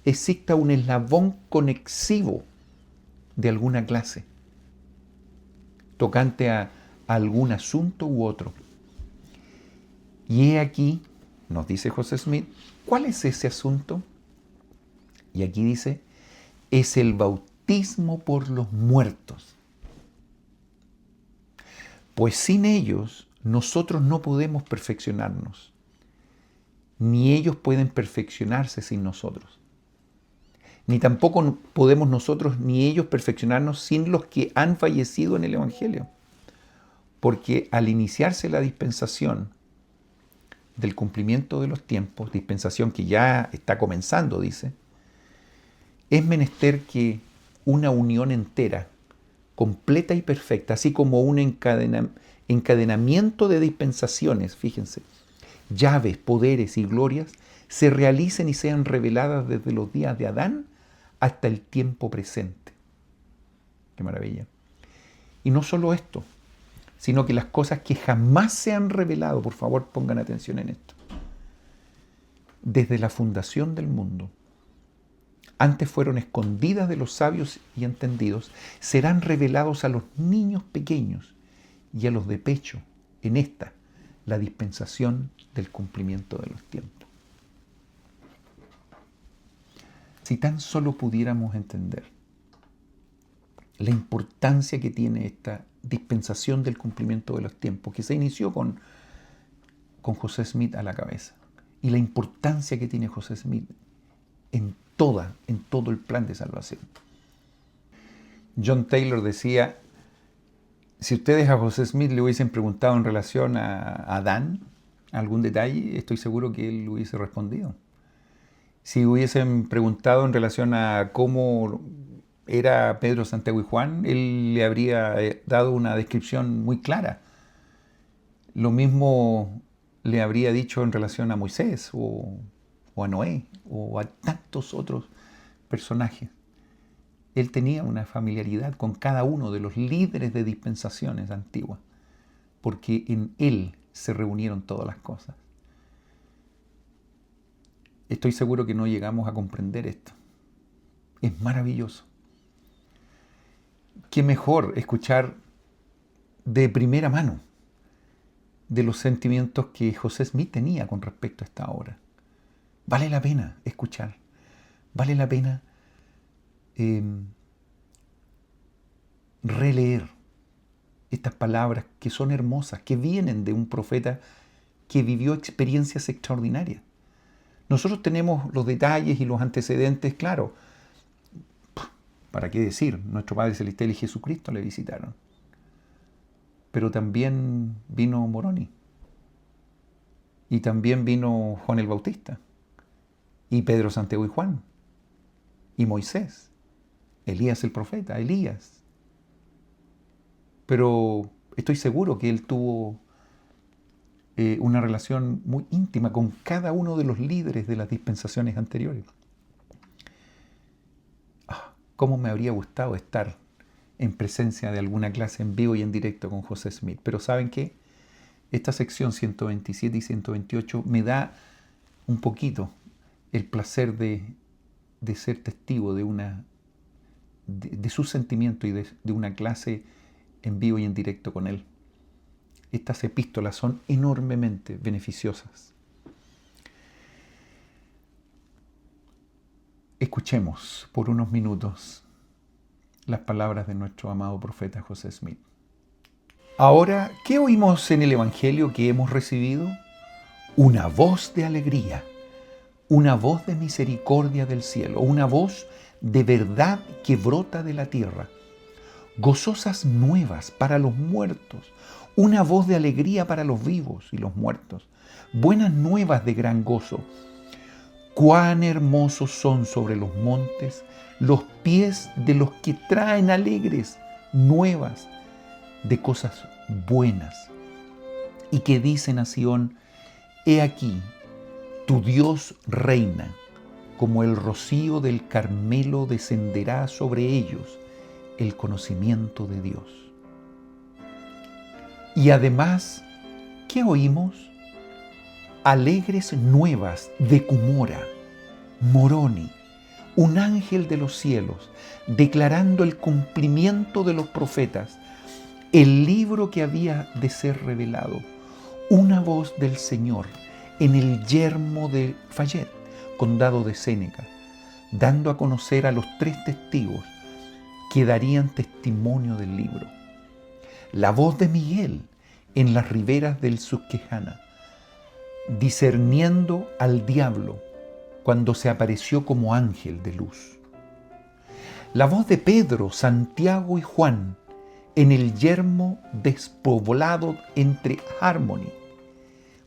exista un eslabón conexivo de alguna clase, tocante a algún asunto u otro. Y he aquí, nos dice José Smith, ¿cuál es ese asunto? Y aquí dice, es el bautismo por los muertos. Pues sin ellos nosotros no podemos perfeccionarnos, ni ellos pueden perfeccionarse sin nosotros. Ni tampoco podemos nosotros ni ellos perfeccionarnos sin los que han fallecido en el Evangelio. Porque al iniciarse la dispensación del cumplimiento de los tiempos, dispensación que ya está comenzando, dice, es menester que una unión entera, completa y perfecta, así como un encadenamiento de dispensaciones, fíjense, llaves, poderes y glorias, se realicen y sean reveladas desde los días de Adán hasta el tiempo presente. ¡Qué maravilla! Y no solo esto, sino que las cosas que jamás se han revelado, por favor pongan atención en esto, desde la fundación del mundo, antes fueron escondidas de los sabios y entendidos, serán revelados a los niños pequeños y a los de pecho, en esta, la dispensación del cumplimiento de los tiempos. Si tan solo pudiéramos entender la importancia que tiene esta dispensación del cumplimiento de los tiempos, que se inició con José Smith a la cabeza. Y la importancia que tiene José Smith en todo el plan de salvación. John Taylor decía, si ustedes a José Smith le hubiesen preguntado en relación a Adán algún detalle, estoy seguro que él hubiese respondido. Si hubiesen preguntado en relación a cómo era Pedro, Santiago y Juan, él le habría dado una descripción muy clara. Lo mismo le habría dicho en relación a Moisés o a Noé o a tantos otros personajes. Él tenía una familiaridad con cada uno de los líderes de dispensaciones antiguas, porque en él se reunieron todas las cosas. Estoy seguro que no llegamos a comprender esto. Es maravilloso. Qué mejor escuchar de primera mano de los sentimientos que José Smith tenía con respecto a esta obra. Vale la pena escuchar. Vale la pena releer estas palabras que son hermosas, que vienen de un profeta que vivió experiencias extraordinarias. Nosotros tenemos los detalles y los antecedentes, claro. ¿Para qué decir? Nuestro Padre Celestial y Jesucristo le visitaron. Pero también vino Moroni. Y también vino Juan el Bautista. Y Pedro, Santiago y Juan. Y Moisés. Elías el profeta, Elías. Pero estoy seguro que él tuvo una relación muy íntima con cada uno de los líderes de las dispensaciones anteriores. Cómo me habría gustado estar en presencia de alguna clase en vivo y en directo con José Smith. Pero ¿saben qué? Esta sección 127 y 128 me da un poquito el placer de ser testigo de su sentimiento y de una clase en vivo y en directo con él. Estas epístolas son enormemente beneficiosas. Escuchemos por unos minutos las palabras de nuestro amado profeta José Smith. Ahora, ¿qué oímos en el Evangelio que hemos recibido? Una voz de alegría, una voz de misericordia del cielo, una voz de verdad que brota de la tierra. Gozosas nuevas para los muertos, una voz de alegría para los vivos y los muertos. Buenas nuevas de gran gozo. Cuán hermosos son sobre los montes los pies de los que traen alegres nuevas de cosas buenas y que dicen a Sión, he aquí, tu Dios reina, como el rocío del Carmelo descenderá sobre ellos el conocimiento de Dios. Y además, ¿qué oímos? Alegres nuevas de Cumora, Moroni, un ángel de los cielos, declarando el cumplimiento de los profetas, el libro que había de ser revelado, una voz del Señor en el yermo de Fayette, condado de Séneca, dando a conocer a los 3 testigos que darían testimonio del libro. La voz de Miguel en las riberas del Susquehanna, discerniendo al diablo cuando se apareció como ángel de luz. La voz de Pedro, Santiago y Juan en el yermo despoblado entre Harmony,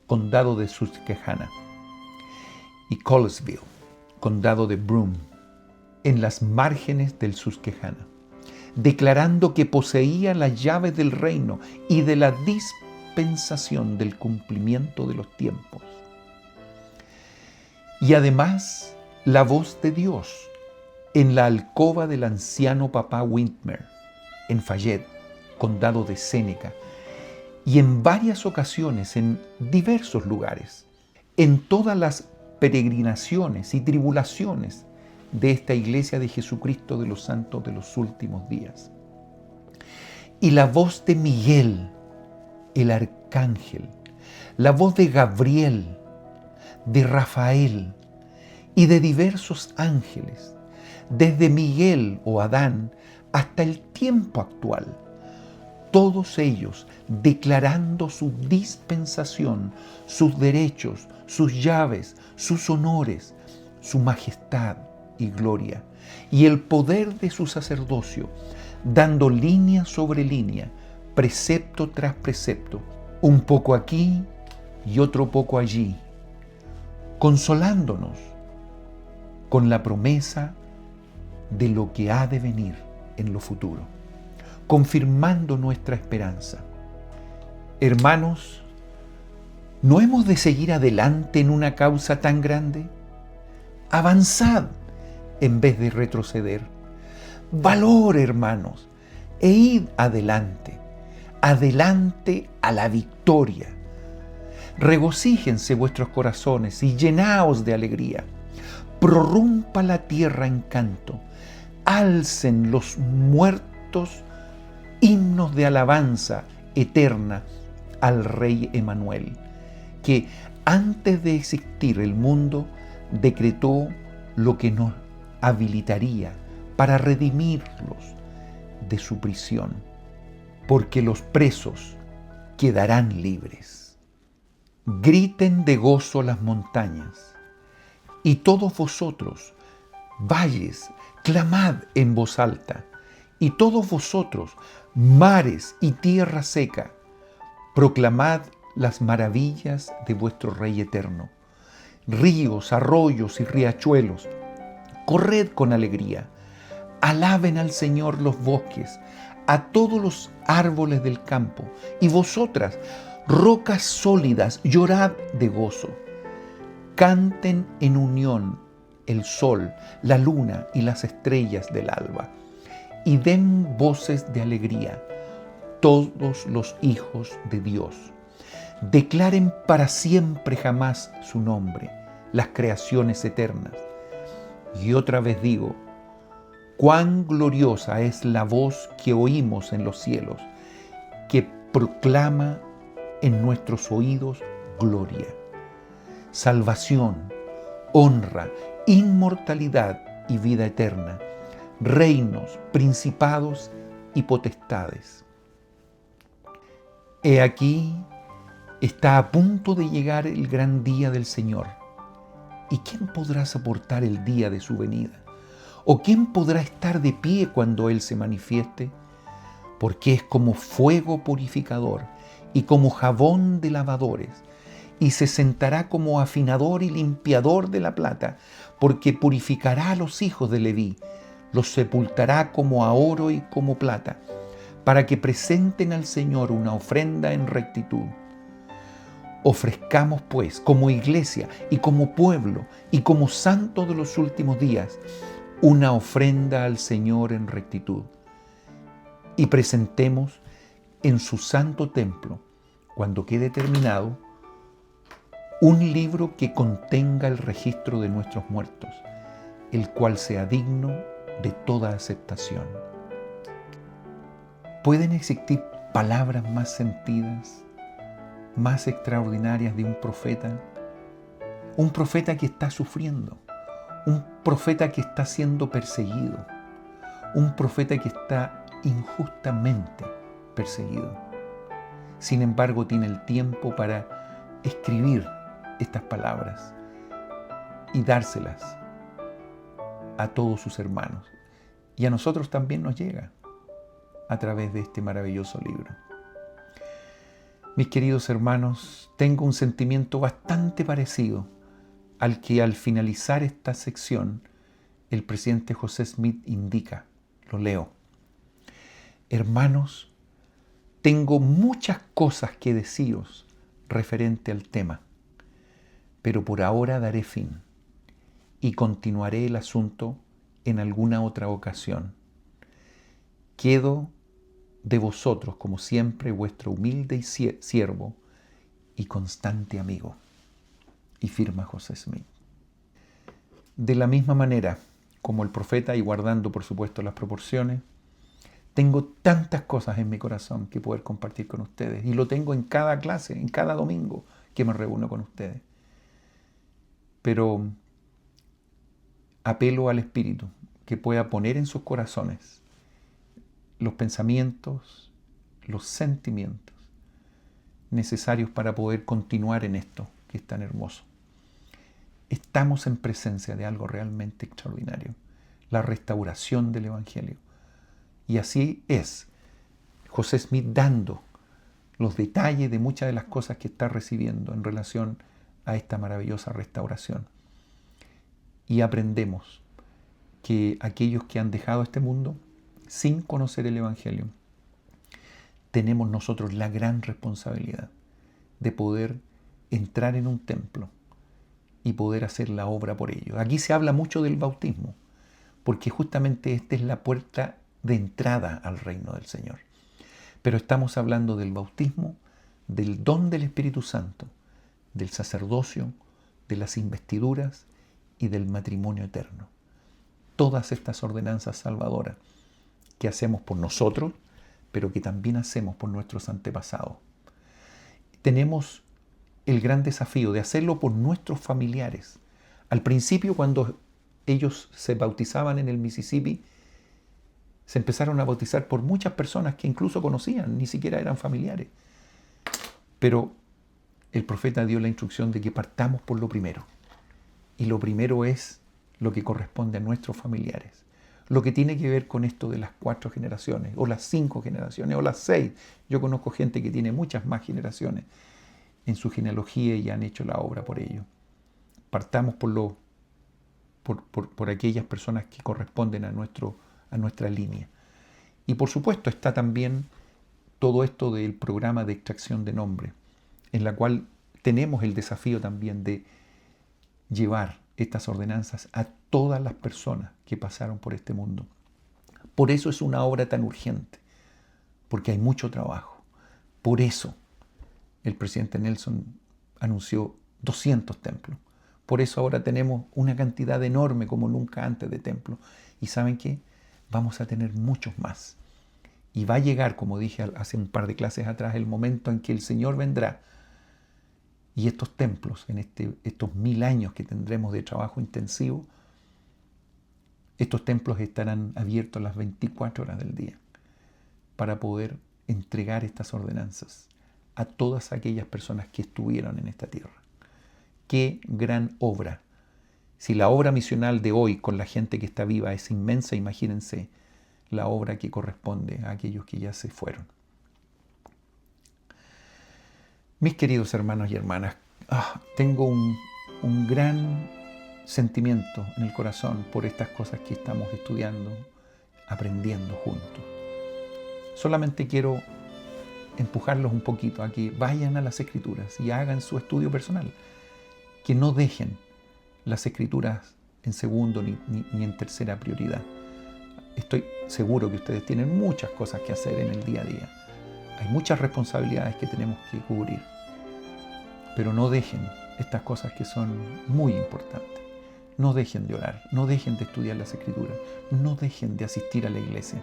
condado de Susquehanna, y Colesville, condado de Broome, en las márgenes del Susquehanna, declarando que poseía las llaves del reino y de la dispensación del cumplimiento de los tiempos. Y además, la voz de Dios en la alcoba del anciano papá Wintmer, en Fayette, condado de Séneca, y en varias ocasiones en diversos lugares, en todas las peregrinaciones y tribulaciones de esta iglesia de Jesucristo de los santos de los últimos días. Y la voz de Miguel, el arcángel, la voz de Gabriel, de Rafael y de diversos ángeles, desde Miguel o Adán hasta el tiempo actual, todos ellos declarando su dispensación, sus derechos, sus llaves, sus honores, su majestad y gloria, y el poder de su sacerdocio, dando línea sobre línea, precepto tras precepto, un poco aquí y otro poco allí, consolándonos con la promesa de lo que ha de venir en lo futuro, confirmando nuestra esperanza. Hermanos, ¿no hemos de seguir adelante en una causa tan grande? Avanzad en vez de retroceder. Valor, hermanos, e id adelante, adelante a la victoria. Regocíjense vuestros corazones y llenaos de alegría. Prorrumpa la tierra en canto, alcen los muertos himnos de alabanza eterna al Rey Emanuel, que antes de existir el mundo decretó lo que nos habilitaría para redimirlos de su prisión, porque los presos quedarán libres. Griten de gozo las montañas, y todos vosotros, valles, clamad en voz alta, y todos vosotros, mares y tierra seca, proclamad las maravillas de vuestro Rey eterno. Ríos, arroyos y riachuelos, corred con alegría. Alaben al Señor los bosques, a todos los árboles del campo, y vosotras, rocas sólidas, llorad de gozo. Canten en unión el sol, la luna y las estrellas del alba, y den voces de alegría todos los hijos de Dios. Declaren para siempre jamás su nombre, las creaciones eternas. Y otra vez digo, cuán gloriosa es la voz que oímos en los cielos, que proclama en nuestros oídos gloria, salvación, honra, inmortalidad y vida eterna, reinos, principados y potestades. He aquí, está a punto de llegar el gran día del Señor. ¿Y quién podrá soportar el día de su venida? ¿O quién podrá estar de pie cuando Él se manifieste? Porque es como fuego purificador y como jabón de lavadores, y se sentará como afinador y limpiador de la plata, porque purificará a los hijos de Leví, los sepultará como a oro y como plata, para que presenten al Señor una ofrenda en rectitud. Ofrezcamos pues como iglesia y como pueblo y como santos de los últimos días una ofrenda al Señor en rectitud, y presentemos en su santo templo, cuando quede terminado, un libro que contenga el registro de nuestros muertos, el cual sea digno de toda aceptación. ¿Pueden existir palabras más sentidas, más extraordinarias de un profeta? Un profeta que está sufriendo, un profeta que está siendo perseguido, un profeta que está injustamente perseguido. Sin embargo, tiene el tiempo para escribir estas palabras y dárselas a todos sus hermanos. Y a nosotros también nos llega a través de este maravilloso libro. Mis queridos hermanos, tengo un sentimiento bastante parecido al que al finalizar esta sección el presidente José Smith indica. Lo leo. Hermanos, tengo muchas cosas que deciros referente al tema, pero por ahora daré fin y continuaré el asunto en alguna otra ocasión. Quedo de vosotros, como siempre, vuestro humilde siervo y constante amigo. Y firma José Smith. De la misma manera, como el profeta, y guardando por supuesto las proporciones, tengo tantas cosas en mi corazón que poder compartir con ustedes. Y lo tengo en cada clase, en cada domingo que me reúno con ustedes. Pero apelo al Espíritu que pueda poner en sus corazones los pensamientos, los sentimientos necesarios para poder continuar en esto que es tan hermoso. Estamos en presencia de algo realmente extraordinario, la restauración del Evangelio. Y así es José Smith dando los detalles de muchas de las cosas que está recibiendo en relación a esta maravillosa restauración. Y aprendemos que aquellos que han dejado este mundo sin conocer el Evangelio, tenemos nosotros la gran responsabilidad de poder entrar en un templo y poder hacer la obra por ellos. Aquí se habla mucho del bautismo, porque justamente esta es la puerta de entrada al reino del Señor. Pero estamos hablando del bautismo, del don del Espíritu Santo, del sacerdocio, de las investiduras y del matrimonio eterno. Todas estas ordenanzas salvadoras que hacemos por nosotros, pero que también hacemos por nuestros antepasados. Tenemos el gran desafío de hacerlo por nuestros familiares. Al principio, cuando ellos se bautizaban en el Mississippi, se empezaron a bautizar por muchas personas que incluso conocían, ni siquiera eran familiares. Pero el profeta dio la instrucción de que partamos por lo primero. Y lo primero es lo que corresponde a nuestros familiares. Lo que tiene que ver con esto de las 4 generaciones, o las 5 generaciones, o las 6. Yo conozco gente que tiene muchas más generaciones en su genealogía y han hecho la obra por ello. Partamos por aquellas personas que corresponden a nuestra línea. Y por supuesto está también todo esto del programa de extracción de nombre, en la cual tenemos el desafío también de llevar estas ordenanzas a todas las personas que pasaron por este mundo. Por eso es una obra tan urgente, porque hay mucho trabajo. Por eso el presidente Nelson anunció 200 templos. Por eso ahora tenemos una cantidad enorme como nunca antes de templos. ¿Y saben qué? Vamos a tener muchos más. Y va a llegar, como dije hace un par de clases atrás, el momento en que el Señor vendrá. Y estos templos, en estos 1000 años que tendremos de trabajo intensivo, estos templos estarán abiertos las 24 horas del día para poder entregar estas ordenanzas a todas aquellas personas que estuvieron en esta tierra. ¡Qué gran obra! Si la obra misional de hoy con la gente que está viva es inmensa, imagínense la obra que corresponde a aquellos que ya se fueron. Mis queridos hermanos y hermanas, tengo un gran sentimiento en el corazón por estas cosas que estamos estudiando, aprendiendo juntos. Solamente quiero empujarlos un poquito a que vayan a las Escrituras y hagan su estudio personal, que no dejen las Escrituras en segundo ni en tercera prioridad. Estoy seguro que ustedes tienen muchas cosas que hacer en el día a día. Hay muchas responsabilidades que tenemos que cubrir. Pero no dejen estas cosas que son muy importantes. No dejen de orar, no dejen de estudiar las Escrituras, no dejen de asistir a la iglesia.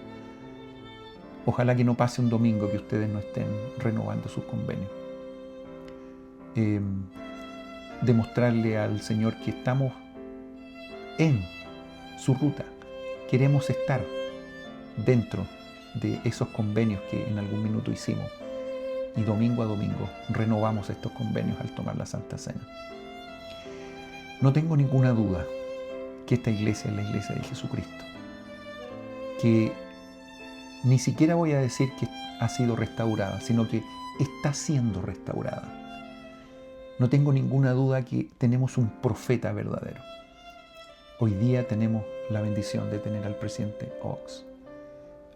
Ojalá que no pase un domingo que ustedes no estén renovando sus convenios. Demostrarle al Señor que estamos en su ruta. Queremos estar dentro de esos convenios que en algún minuto hicimos. Y domingo a domingo renovamos estos convenios al tomar la Santa Cena. No tengo ninguna duda que esta iglesia es la iglesia de Jesucristo. Que ni siquiera voy a decir que ha sido restaurada, sino que está siendo restaurada. No tengo ninguna duda que tenemos un profeta verdadero. Hoy día tenemos la bendición de tener al presidente Oaks,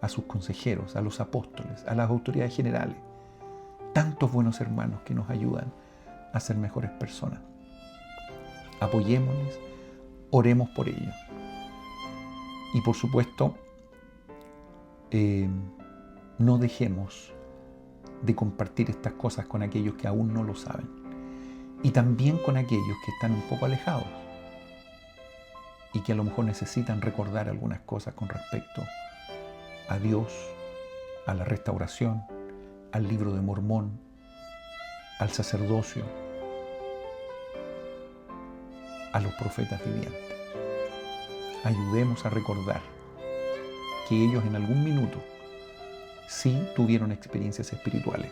a sus consejeros, a los apóstoles, a las autoridades generales, tantos buenos hermanos que nos ayudan a ser mejores personas. Apoyémosles, oremos por ellos. Y por supuesto, no dejemos de compartir estas cosas con aquellos que aún no lo saben. Y también con aquellos que están un poco alejados y que a lo mejor necesitan recordar algunas cosas con respecto a Dios, a la restauración, al libro de Mormón, al sacerdocio, a los profetas vivientes. Ayudemos a recordar que ellos en algún minuto sí tuvieron experiencias espirituales.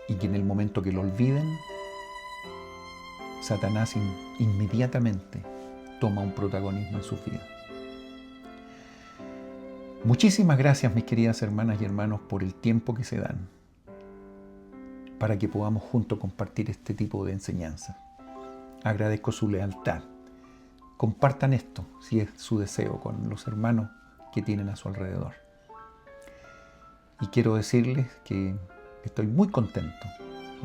Y que en el momento que lo olviden, Satanás inmediatamente toma un protagonismo en su vida. Muchísimas gracias, mis queridas hermanas y hermanos, por el tiempo que se dan para que podamos juntos compartir este tipo de enseñanza. Agradezco su lealtad. Compartan esto, si es su deseo, con los hermanos que tienen a su alrededor. Y quiero decirles que estoy muy contento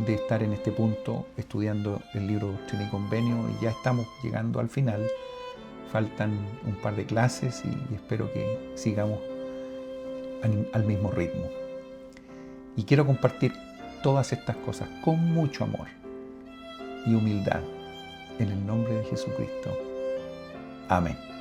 de estar en este punto estudiando el libro Doctrina y Convenio, y ya estamos llegando al final. Faltan un par de clases y espero que sigamos al mismo ritmo. Y quiero compartir todas estas cosas con mucho amor y humildad en el nombre de Jesucristo. Amén.